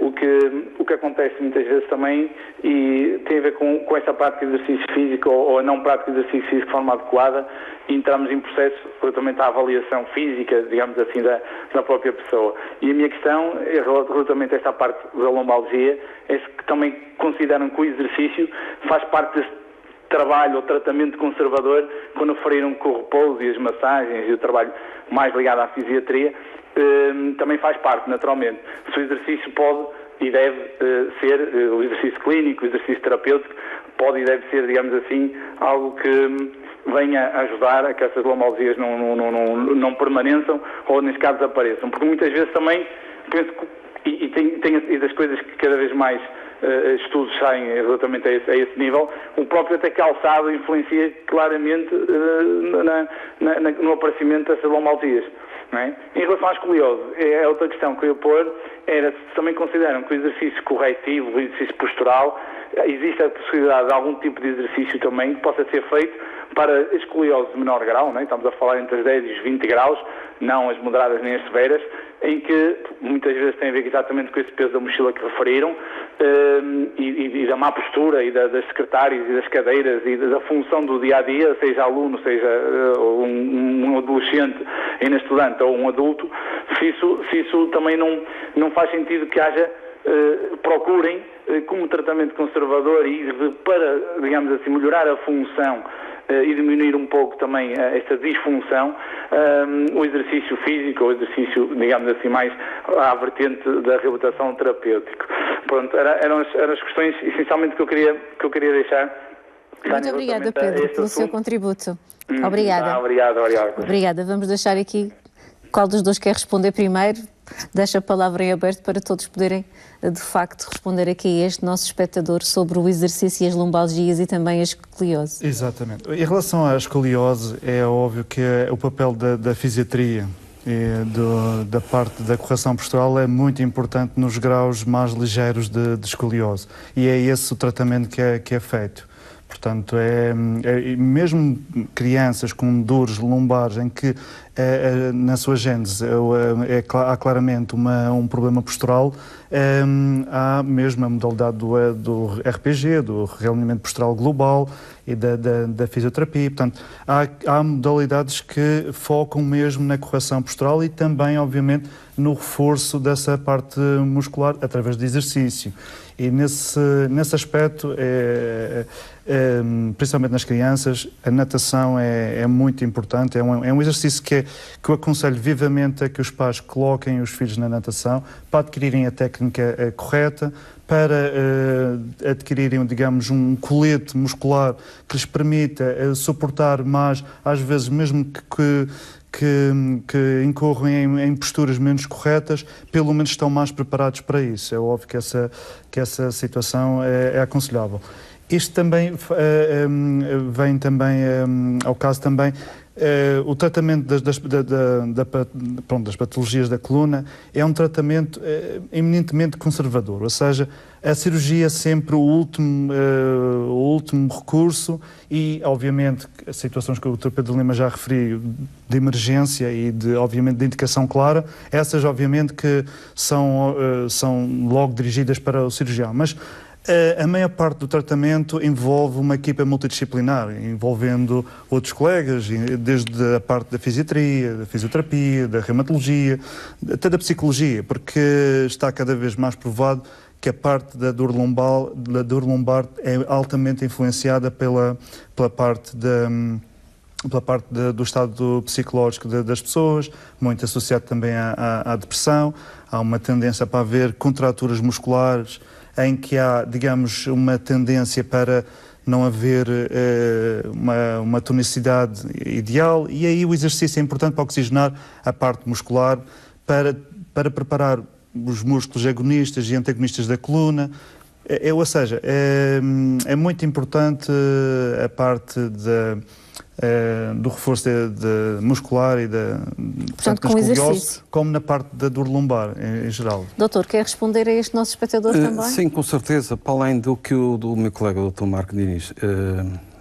o que acontece muitas vezes também e tem a ver com essa prática de exercício físico ou a não prática de exercício físico de forma adequada e entramos em processo relativamente à avaliação física, digamos assim, da própria pessoa. E a minha questão é relativamente a esta parte da lombalgia, é se também consideram que o exercício faz parte desse trabalho ou tratamento conservador, quando referiram que o repouso e as massagens e o trabalho mais ligado à fisiatria, também faz parte, naturalmente. Se o exercício pode e deve ser, o exercício clínico, o exercício terapêutico, pode e deve ser, digamos assim, algo que venha ajudar a que essas lombalgias não permaneçam ou, neste caso, desapareçam. Porque muitas vezes também, penso que, e das coisas que cada vez mais estudos saem relativamente a esse nível, o próprio até calçado influencia claramente no aparecimento dessas lombalgias. Não é? Em relação à escoliose, é outra questão que eu ia pôr, era se também consideram que o exercício corretivo, o exercício postural, existe a possibilidade de algum tipo de exercício também que possa ser feito para escoliose de menor grau, não é? Estamos a falar entre os 10 e os 20 graus, não as moderadas nem as severas, em que muitas vezes tem a ver exatamente com esse peso da mochila que referiram, e da má postura e das secretárias e das cadeiras e da função do dia-a-dia, seja aluno, seja um adolescente, ainda estudante ou um adulto, se isso também não faz sentido que haja, procurem como tratamento conservador e para, digamos assim, melhorar a função e diminuir um pouco também esta disfunção, o exercício físico, o exercício, digamos assim, mais à vertente da reabilitação terapêutica. Pronto, eram as questões essencialmente que eu queria deixar. Muito obrigada, Pedro, pelo seu contributo. Obrigada. Obrigado. Obrigada. Vamos deixar aqui qual dos dois quer responder primeiro. Deixo a palavra em aberto para todos poderem, de facto, responder aqui a este nosso espectador sobre o exercício e as lombalgias e também a escoliose. Exatamente. Em relação à escoliose, é óbvio que o papel da fisiatria e da parte da correção postural é muito importante nos graus mais ligeiros de escoliose. E é esse o tratamento que é feito. Portanto, mesmo crianças com dores lombares em que na sua gênese há claramente um problema postural, há mesmo a modalidade do RPG, do realinhamento postural global e da fisioterapia. Portanto, há modalidades que focam mesmo na correção postural e também, obviamente, no reforço dessa parte muscular através de exercício. E nesse aspecto, principalmente nas crianças, a natação é muito importante. É um exercício que eu aconselho vivamente a que os pais coloquem os filhos na natação para adquirirem a técnica correta, para adquirirem, digamos, um colete muscular que lhes permita suportar mais, às vezes mesmo que incorram em posturas menos corretas, pelo menos estão mais preparados para isso. É óbvio que essa situação é aconselhável. Isto também vem também ao caso também o tratamento das patologias da coluna é um tratamento eminentemente conservador, ou seja, a cirurgia é sempre o último recurso e, obviamente, as situações que o Dr. Pedro Lima já referiu, de emergência e, obviamente, de indicação clara, essas, obviamente, que são logo dirigidas para o cirurgião. Mas a maior parte do tratamento envolve uma equipa multidisciplinar, envolvendo outros colegas, desde a parte da fisiatria, da fisioterapia, da reumatologia, até da psicologia, porque está cada vez mais provado que a parte da dor lombar é altamente influenciada pela parte do estado psicológico das pessoas, muito associado também à depressão. Há uma tendência para haver contraturas musculares, em que há, digamos, uma tendência para não haver uma tonicidade ideal, e aí o exercício é importante para oxigenar a parte muscular, para preparar os músculos agonistas e antagonistas da coluna. Ou seja, é muito importante a parte do reforço muscular e portanto, com exercício, como na parte da dor lombar em geral. Doutor, quer responder a este nosso espectador também? Sim, com certeza. Para além do que o meu colega, o Dr. Marco Diniz,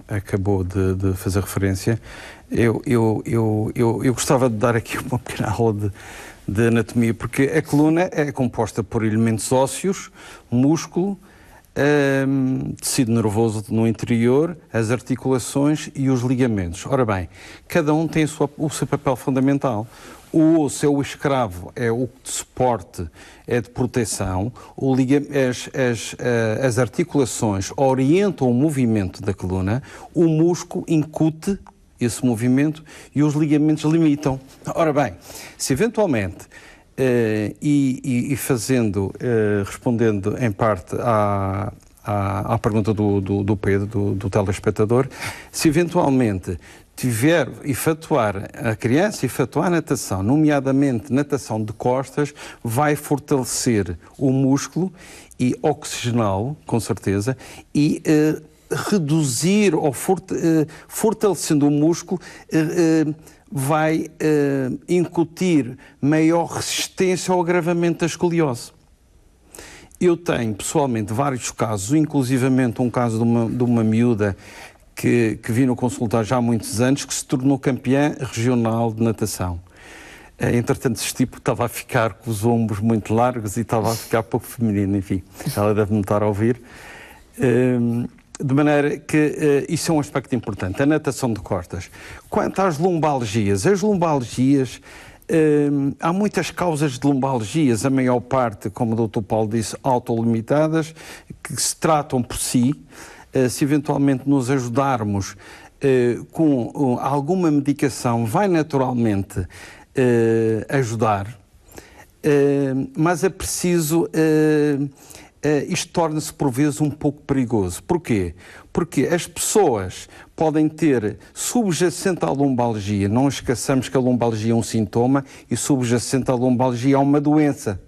acabou de fazer referência, eu gostava de dar aqui uma pequena aula de anatomia, porque a coluna é composta por elementos ósseos, músculo, tecido nervoso no interior, as articulações e os ligamentos. Ora bem, cada um tem o seu papel fundamental. O osso é o escravo, é o de suporte, é de proteção. As articulações orientam o movimento da coluna, o músculo incute esse movimento e os ligamentos limitam. Ora bem, se eventualmente respondendo em parte à pergunta do Pedro, do telespectador, se eventualmente a criança efetuar natação, nomeadamente natação de costas, vai fortalecer o músculo e oxigená-lo, com certeza, e reduzir ou fortalecendo o músculo, vai incutir maior resistência ao agravamento da escoliose. Eu tenho, pessoalmente, vários casos, inclusivamente um caso de uma miúda que vi no consultório já há muitos anos, que se tornou campeã regional de natação. Entretanto, este tipo estava a ficar com os ombros muito largos e estava a ficar pouco feminino, enfim, ela deve-me estar a ouvir. De maneira que isso é um aspecto importante, a natação de costas. Quanto às lombalgias, as lombalgias, há muitas causas de lombalgias, a maior parte, como o Dr. Paulo disse, autolimitadas, que se tratam por si. Se eventualmente nos ajudarmos com alguma medicação, vai naturalmente ajudar, mas é preciso... isto torna-se por vezes um pouco perigoso. Porquê? Porque as pessoas podem ter subjacente à lombalgia, não esqueçamos que a lombalgia é um sintoma e subjacente à lombalgia é uma doença.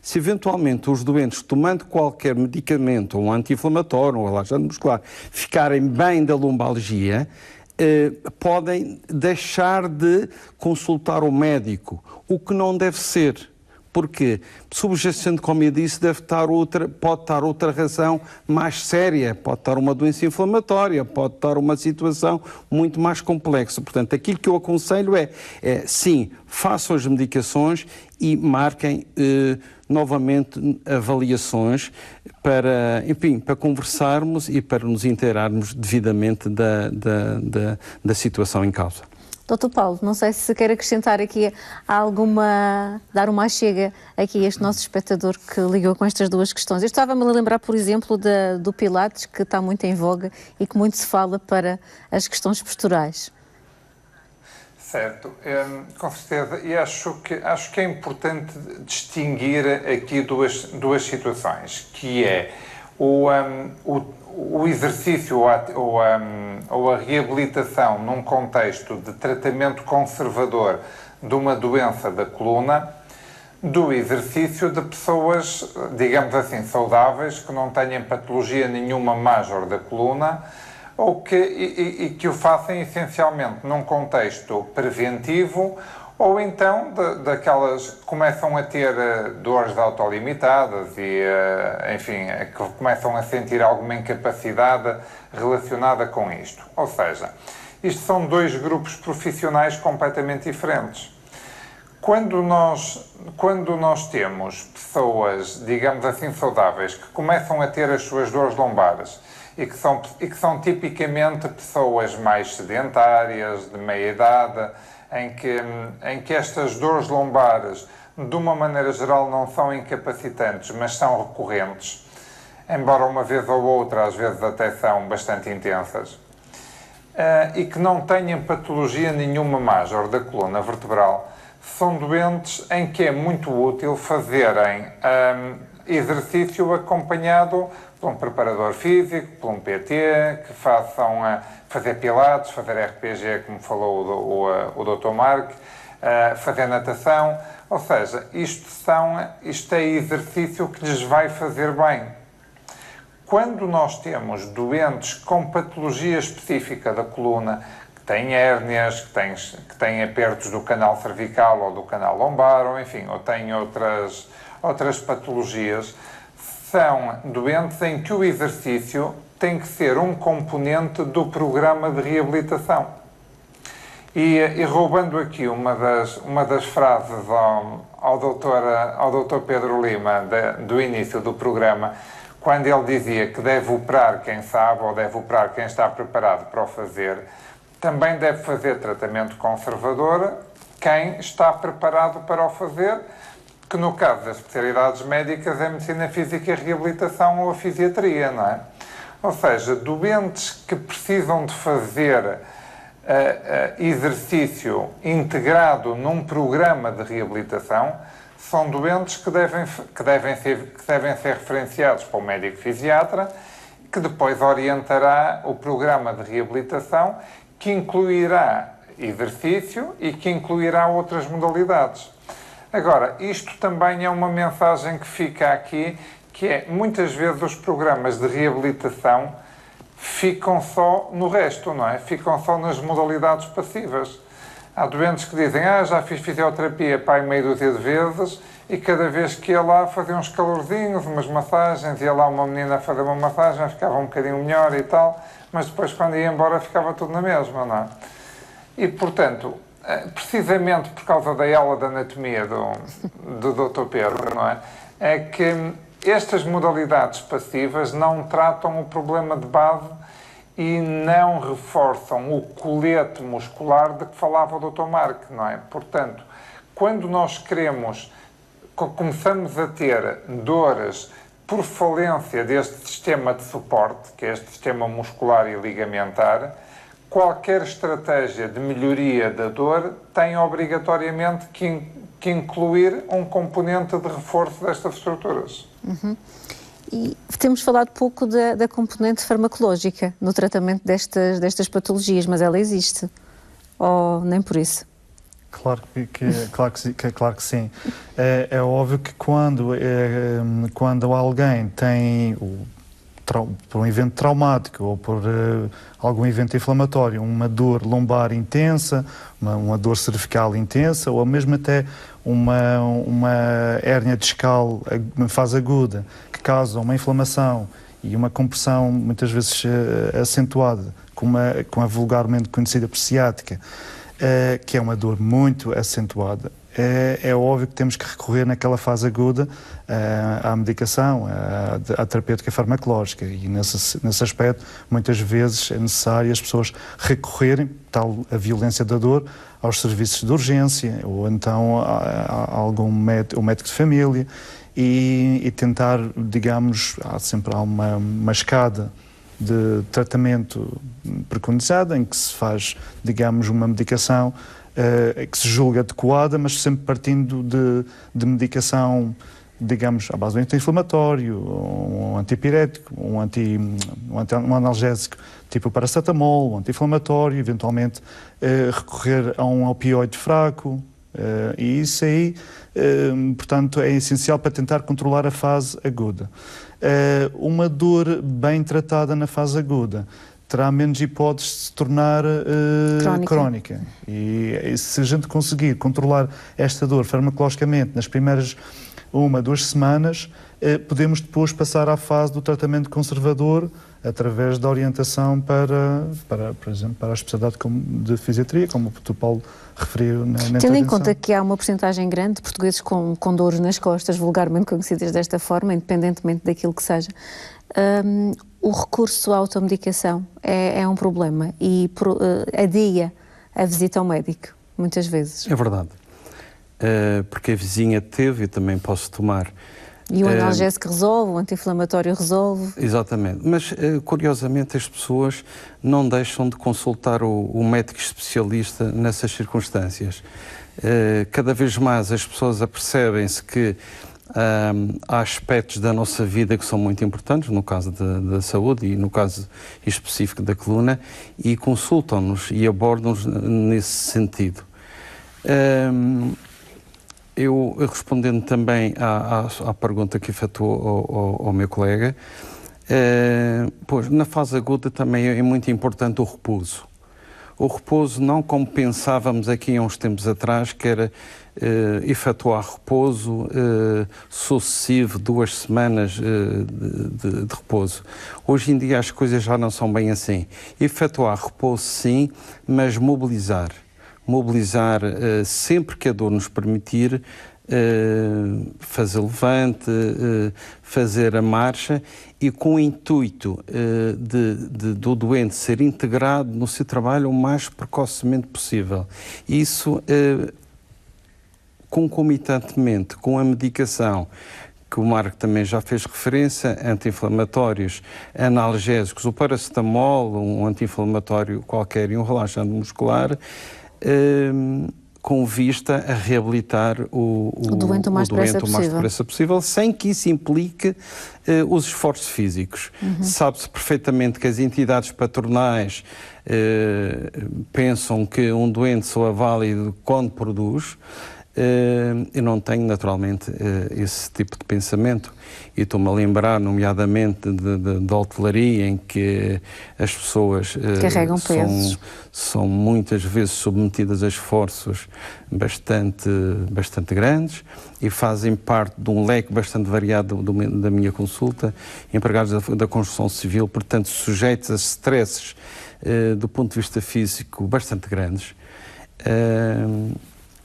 Se eventualmente os doentes, tomando qualquer medicamento, ou um anti-inflamatório, ou um relaxante muscular, ficarem bem da lombalgia, podem deixar de consultar o médico, o que não deve ser. Porque subjacente, como eu disse, pode estar outra razão mais séria, pode estar uma doença inflamatória, pode estar uma situação muito mais complexa. Portanto, aquilo que eu aconselho sim, façam as medicações e marquem novamente avaliações para, enfim, para conversarmos e para nos inteirarmos devidamente da situação em causa. Dr. Paulo, não sei se quer acrescentar aqui dar uma chega aqui a este nosso espectador que ligou com estas duas questões. Eu estava-me a lembrar, por exemplo, do Pilates, que está muito em voga e que muito se fala para as questões posturais. Certo, com certeza, e acho que é importante distinguir aqui duas situações, que é o exercício ou a reabilitação num contexto de tratamento conservador de uma doença da coluna, do exercício de pessoas, digamos assim, saudáveis, que não tenham patologia nenhuma major da coluna, ou que o façam essencialmente num contexto preventivo, ou então daquelas que começam a ter dores autolimitadas e, enfim, que começam a sentir alguma incapacidade relacionada com isto. Ou seja, isto são dois grupos profissionais completamente diferentes. Quando nós temos pessoas, digamos assim, saudáveis, que começam a ter as suas dores lombares e que são tipicamente pessoas mais sedentárias, de meia idade, em que estas dores lombares, de uma maneira geral, não são incapacitantes, mas são recorrentes, embora uma vez ou outra, às vezes até são bastante intensas, e que não tenham patologia nenhuma major da coluna vertebral, são doentes em que é muito útil fazerem exercício acompanhado por um preparador físico, por um PT, que façam fazer pilates, fazer RPG, como falou o Dr. Mark, fazer natação, ou seja, isto é exercício que lhes vai fazer bem. Quando nós temos doentes com patologia específica da coluna, que têm hérnias, que têm apertos do canal cervical ou do canal lombar, ou enfim, ou têm outras patologias, são doentes em que o exercício tem que ser um componente do programa de reabilitação. E roubando aqui uma das frases ao Dr. Pedro Lima do início do programa, quando ele dizia que deve operar quem sabe ou deve operar quem está preparado para o fazer, também deve fazer tratamento conservador quem está preparado para o fazer, que no caso das especialidades médicas é a medicina física e a reabilitação ou a fisiatria, não é? Ou seja, doentes que precisam de fazer exercício integrado num programa de reabilitação são doentes que devem ser referenciados para o médico fisiatra, que depois orientará o programa de reabilitação, que incluirá exercício e que incluirá outras modalidades. Agora, isto também é uma mensagem que fica aqui, que é, muitas vezes os programas de reabilitação ficam só no resto, não é? Ficam só nas modalidades passivas. Há doentes que dizem, já fiz fisioterapia para aí meia dúzia de vezes e cada vez que ia lá fazia uns calorzinhos, umas massagens, ia lá uma menina a fazer uma massagem, ficava um bocadinho melhor e tal, mas depois quando ia embora ficava tudo na mesma, não é? E, portanto, precisamente por causa da aula de anatomia do Dr. Pedro, não é? É que estas modalidades passivas não tratam o problema de base e não reforçam o colete muscular de que falava o Dr. Mark, não é? Portanto, quando nós começamos a ter dores por falência deste sistema de suporte, que é este sistema muscular e ligamentar, qualquer estratégia de melhoria da dor tem obrigatoriamente que incluir um componente de reforço destas estruturas. E temos falado pouco da componente farmacológica no tratamento destas patologias, mas ela existe, ou nem por isso? Claro que sim. É óbvio que quando alguém tem, por um evento traumático ou por algum evento inflamatório, uma dor lombar intensa, uma dor cervical intensa, ou mesmo até uma hérnia discal em fase aguda, que causa uma inflamação e uma compressão muitas vezes acentuada, com a vulgarmente conhecida por ciática, que é uma dor muito acentuada, é óbvio que temos que recorrer naquela fase aguda à medicação, à terapêutica farmacológica, e nesse aspecto muitas vezes é necessário as pessoas recorrerem, tal a violência da dor, aos serviços de urgência ou então a algum médico de família e tentar, digamos, há uma escada de tratamento preconizado em que se faz, digamos, uma medicação que se julga adequada, mas sempre partindo de medicação, digamos, à base de um anti-inflamatório, um antipirético, um analgésico tipo paracetamol, um anti-inflamatório, eventualmente recorrer a um opioide fraco, e isso aí, portanto, é essencial para tentar controlar a fase aguda. Uma dor bem tratada na fase aguda terá menos hipóteses de se tornar crónica. E se a gente conseguir controlar esta dor farmacologicamente nas primeiras 1 a 2 semanas, podemos depois passar à fase do tratamento conservador através da orientação por exemplo, para a especialidade de fisiatria, como o Dr. Paulo referiu na intervenção. Tendo em conta que há uma porcentagem grande de portugueses com dores nas costas, vulgarmente conhecidas desta forma, independentemente daquilo que seja, o recurso à automedicação é um problema e adia a visita ao médico, muitas vezes. É verdade, porque a vizinha teve e também posso tomar. E o analgésico resolve, o anti-inflamatório resolve. Exatamente, mas curiosamente as pessoas não deixam de consultar o médico especialista nessas circunstâncias. Cada vez mais as pessoas apercebem-se que há aspectos da nossa vida que são muito importantes, no caso da saúde e no caso específico da coluna, e consultam-nos e abordam-nos nesse sentido. Eu respondendo também à pergunta que efetuou ao meu colega, pois na fase aguda também é muito importante o repouso. O repouso não como pensávamos aqui há uns tempos atrás, que era efetuar repouso sucessivo, 2 semanas de repouso. Hoje em dia as coisas já não são bem assim. Efetuar repouso sim, mas mobilizar sempre que a dor nos permitir, fazer levante, fazer a marcha, e com o intuito do doente ser integrado no seu trabalho o mais precocemente possível. Isso, concomitantemente com a medicação, que o Marco também já fez referência, anti-inflamatórios, analgésicos, o paracetamol, um anti-inflamatório qualquer e um relaxante muscular, com vista a reabilitar o doente o mais depressa possível, sem que isso implique os esforços físicos. Sabe-se perfeitamente que as entidades patronais pensam que um doente só é válido quando produz. Eu não tenho, naturalmente, esse tipo de pensamento, e estou-me a lembrar, nomeadamente, da hotelaria, em que as pessoas carregam pesos, são muitas vezes submetidas a esforços bastante grandes e fazem parte de um leque bastante variado da minha consulta, empregados da construção civil, portanto, sujeitos a stresses do ponto de vista físico bastante grandes.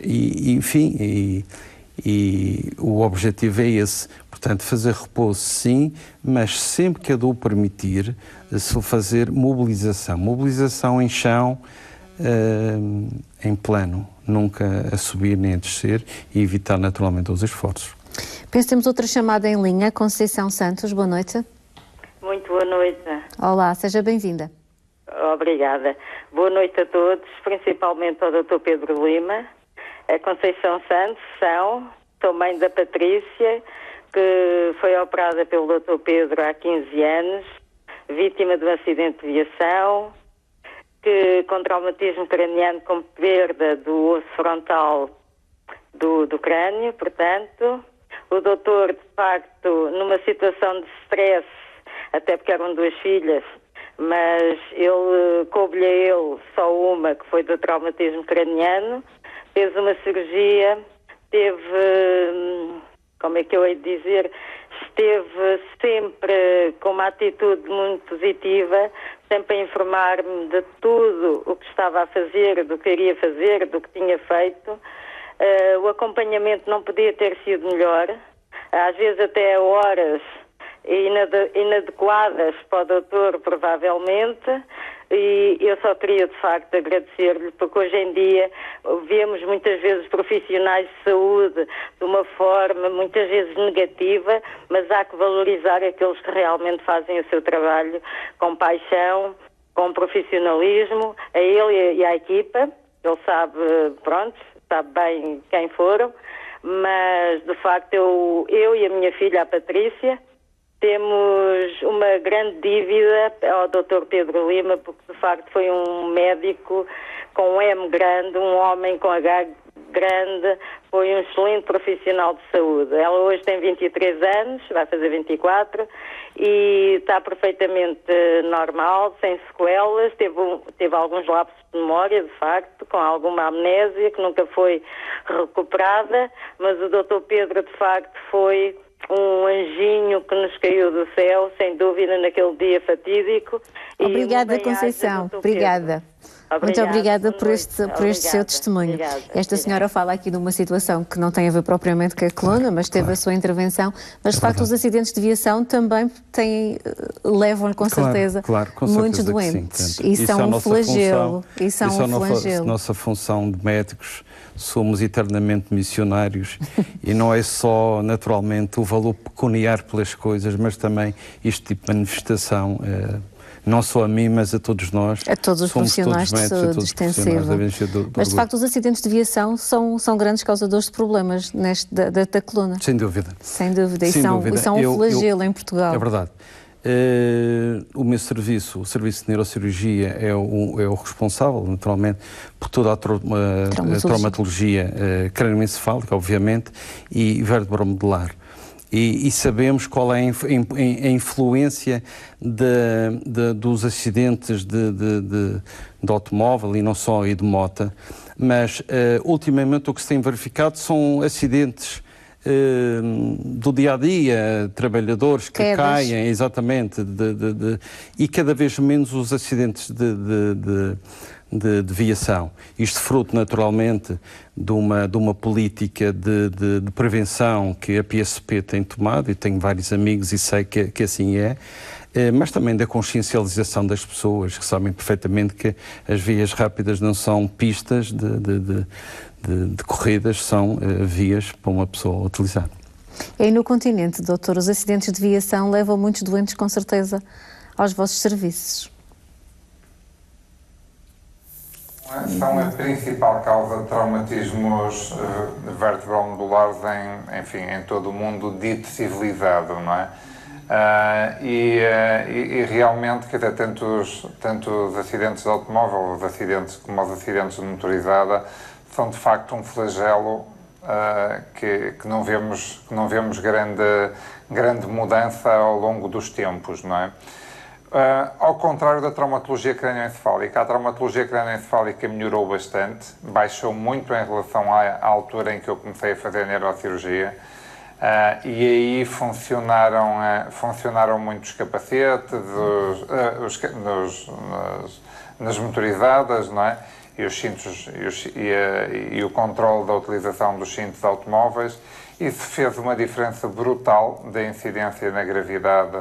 Enfim, e o objetivo é esse, portanto, fazer repouso sim, mas sempre que a dor permitir, se fazer mobilização em chão, em plano, nunca a subir nem a descer e evitar naturalmente os esforços. Penso que temos outra chamada em linha, Conceição Santos, boa noite. Muito boa noite. Olá, seja bem-vinda. Obrigada. Boa noite a todos, principalmente ao Dr. Pedro Lima. A Conceição Santos, sou mãe da Patrícia, que foi operada pelo Dr. Pedro há 15 anos, vítima de um acidente de viação, que com traumatismo craniano com perda do osso frontal do crânio, portanto. O doutor, de facto, numa situação de stress, até porque eram 2 filhas, mas coube-lhe a ele só uma, que foi do traumatismo craniano, fez uma cirurgia, como é que eu hei de dizer, esteve sempre com uma atitude muito positiva, sempre a informar-me de tudo o que estava a fazer, do que iria fazer, do que tinha feito. O acompanhamento não podia ter sido melhor, às vezes até horas inadequadas para o doutor, provavelmente, e eu só queria de facto agradecer-lhe, porque hoje em dia vemos muitas vezes profissionais de saúde de uma forma muitas vezes negativa, mas há que valorizar aqueles que realmente fazem o seu trabalho com paixão, com profissionalismo, a ele e à equipa. Ele sabe bem quem foram, mas de facto eu e a minha filha, a Patrícia, temos uma grande dívida ao Dr. Pedro Lima, porque de facto foi um médico com um M grande, um homem com H grande, foi um excelente profissional de saúde. Ela hoje tem 23 anos, vai fazer 24, e está perfeitamente normal, sem sequelas, teve alguns lapsos de memória, de facto, com alguma amnésia que nunca foi recuperada, mas o Dr. Pedro, de facto, foi um anjinho que nos caiu do céu, sem dúvida, naquele dia fatídico. Obrigada, Conceição. Obrigada. Muito obrigada por este seu testemunho. Esta senhora fala aqui de uma situação que não tem a ver propriamente com a coluna, mas teve a sua intervenção. Mas, de facto, os acidentes de viação também levam-lhe, com certeza, muitos doentes. E são um flagelo. Isso é a nossa função de médicos. Somos eternamente missionários e não é só, naturalmente, o valor pecuniário pelas coisas, mas também este tipo de manifestação, não só a mim, mas a todos nós. A todos os profissionais de saúde extensiva. Mas, de facto, os acidentes de viação são grandes causadores de problemas da coluna. Sem dúvida. Sem dúvida. E são um flagelo em Portugal. É verdade. O meu serviço, o Serviço de Neurocirurgia, é o responsável, naturalmente, por toda a traumatologia crânioencefálica, obviamente, e vertebromedular. E sabemos qual é a influência dos acidentes de automóvel e não só, e de moto, mas ultimamente o que se tem verificado são acidentes do dia-a-dia, trabalhadores que caem, exatamente, e cada vez menos os acidentes de viação. Isto fruto, naturalmente, de uma política de prevenção que a PSP tem tomado, e tenho vários amigos e sei que assim é, mas também da consciencialização das pessoas, que sabem perfeitamente que as vias rápidas não são pistas de corridas, são vias para uma pessoa utilizar. E aí no continente, doutor, os acidentes de viação levam muitos doentes, com certeza, aos vossos serviços. São a principal causa de traumatismos vertebromedulares em todo o mundo dito civilizado, não é? E realmente, quer dizer, tanto os acidentes de automóvel, os acidentes como os acidentes de motorizada, são de facto um flagelo que não vemos grande mudança ao longo dos tempos, não é? Ao contrário da traumatologia crânioencefálica, a traumatologia crânioencefálica melhorou bastante, baixou muito em relação à altura em que eu comecei a fazer neurocirurgia, e aí funcionaram muito os capacetes, nas motorizadas, não é? os cintos e o controle da utilização dos cintos automóveis. Isso fez uma diferença brutal da incidência na gravidade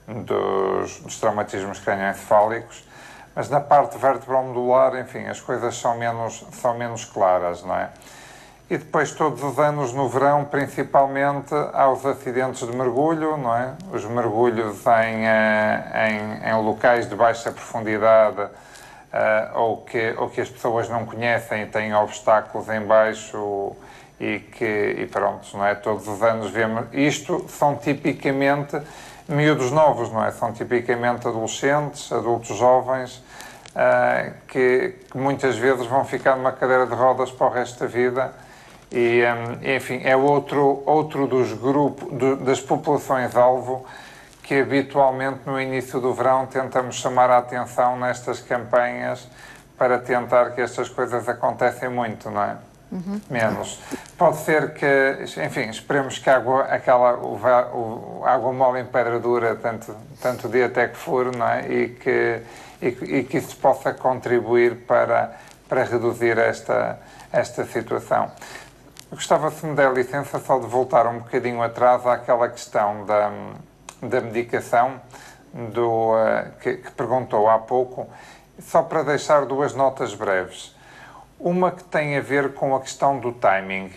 dos traumatismos cranioencefálicos, mas na parte vertebromedular, enfim, as coisas são menos claras, não é? E depois, todos os anos, no verão, principalmente, há os acidentes de mergulho, não é? Os mergulhos em locais de baixa profundidade ou que as pessoas não conhecem e têm obstáculos em baixo e pronto, não é? Todos os anos vemos. Isto são tipicamente miúdos novos, não é? São tipicamente adolescentes, adultos jovens, que muitas vezes vão ficar numa cadeira de rodas para o resto da vida. E, enfim, é outro dos grupos, das populações-alvo que habitualmente no início do verão tentamos chamar a atenção nestas campanhas para tentar que estas coisas acontecem muito, não é? Menos. Pode ser que, enfim, esperemos que a água mole em pedra dura tanto dê até que for, não é? E que isso possa contribuir para reduzir esta situação. Gostava, se me der licença, só de voltar um bocadinho atrás àquela questão da medicação que perguntou há pouco, só para deixar duas notas breves. Uma que tem a ver com a questão do timing.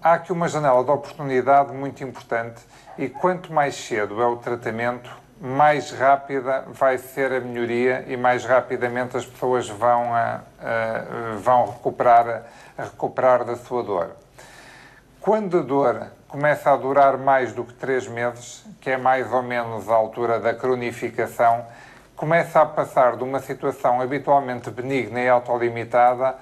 Há aqui uma janela de oportunidade muito importante e quanto mais cedo é o tratamento, mais rápida vai ser a melhoria e mais rapidamente as pessoas vão recuperar da sua dor. Quando a dor começa a durar mais do que 3 meses, que é mais ou menos a altura da cronificação, começa a passar de uma situação habitualmente benigna e autolimitada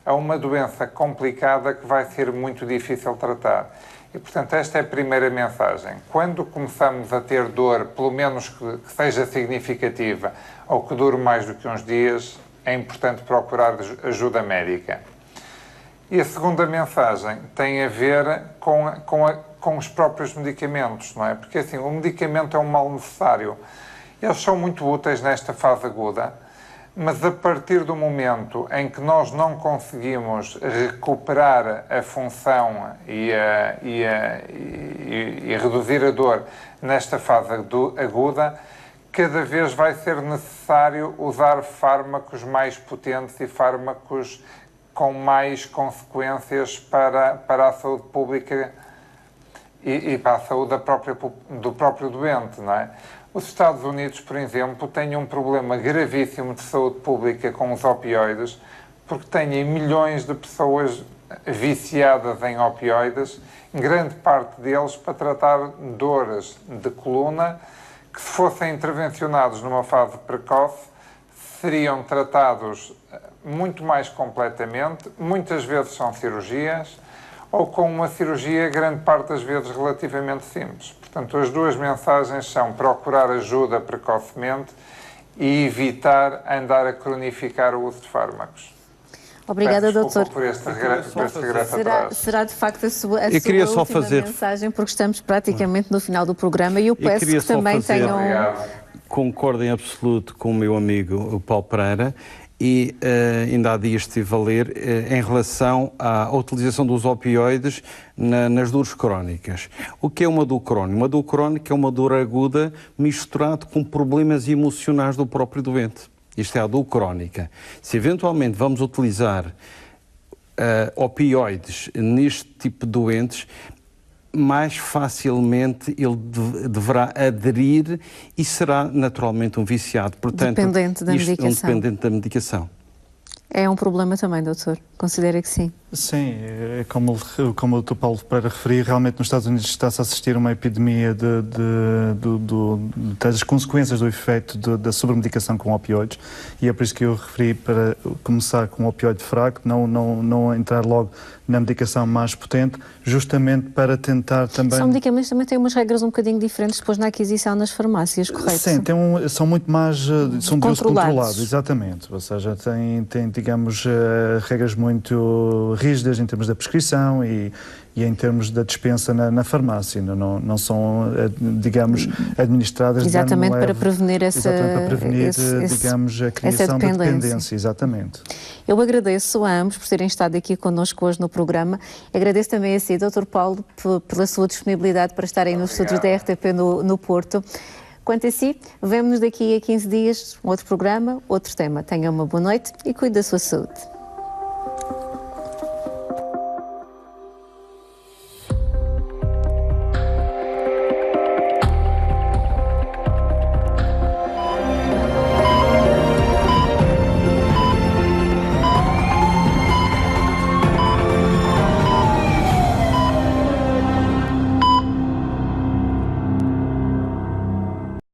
a uma doença complicada que vai ser muito difícil de tratar. E, portanto, esta é a primeira mensagem. Quando começamos a ter dor, pelo menos que seja significativa ou que dure mais do que uns dias, é importante procurar ajuda médica. E a segunda mensagem tem a ver com os próprios medicamentos, não é? Porque, assim, o medicamento é um mal necessário. Eles são muito úteis nesta fase aguda, mas a partir do momento em que nós não conseguimos recuperar a função e reduzir a dor nesta fase aguda, cada vez vai ser necessário usar fármacos mais potentes e fármacos com mais consequências para a saúde pública e para a saúde do próprio doente, não é? Os Estados Unidos, por exemplo, têm um problema gravíssimo de saúde pública com os opioides, porque têm milhões de pessoas viciadas em opioides, grande parte deles para tratar dores de coluna, que se fossem intervencionados numa fase precoce, seriam tratados muito mais completamente, muitas vezes são cirurgias, ou com uma cirurgia, grande parte das vezes, relativamente simples. Portanto, as duas mensagens são procurar ajuda precocemente e evitar andar a cronificar o uso de fármacos. Obrigada, doutor. Por este regresso atrás. Será de facto a sua última mensagem, porque estamos praticamente no final do programa e eu peço que também tenham... Concordo em absoluto com o meu amigo o Paulo Pereira e ainda há dias estive a ler em relação à utilização dos opioides nas dores crónicas. O que é uma dor crónica? Uma dor crónica é uma dor aguda misturada com problemas emocionais do próprio doente. Isto é a dor crónica. Se eventualmente vamos utilizar opioides neste tipo de doentes, mais facilmente ele deverá aderir e será naturalmente um viciado. Portanto, dependente da medicação. Um dependente da medicação. É um problema também, doutor? Considera que sim? Sim, como o Dr. Paulo Pereira referiu, realmente nos Estados Unidos está-se a assistir a uma epidemia das consequências do efeito da sobremedicação com opioides e é por isso que eu referi para começar com um opioide fraco, não entrar logo na medicação mais potente, justamente para tentar também... São medicamentos que também têm umas regras um bocadinho diferentes depois na aquisição nas farmácias, correto? Sim, são muito mais... são de uso controlado, exatamente. Ou seja, tem digamos, regras muito rígidas em termos da prescrição e em termos da dispensa na farmácia. Não são, digamos, administradas exatamente de para prevenir digamos, a criação da dependência. Exatamente. Eu agradeço a ambos por terem estado aqui connosco hoje no programa. Agradeço também a si, Dr. Paulo, pela sua disponibilidade para estarem nos estúdios da RTP no Porto. Quanto a si, vemo-nos daqui a 15 dias, outro programa, outro tema. Tenha uma boa noite e cuide da sua saúde.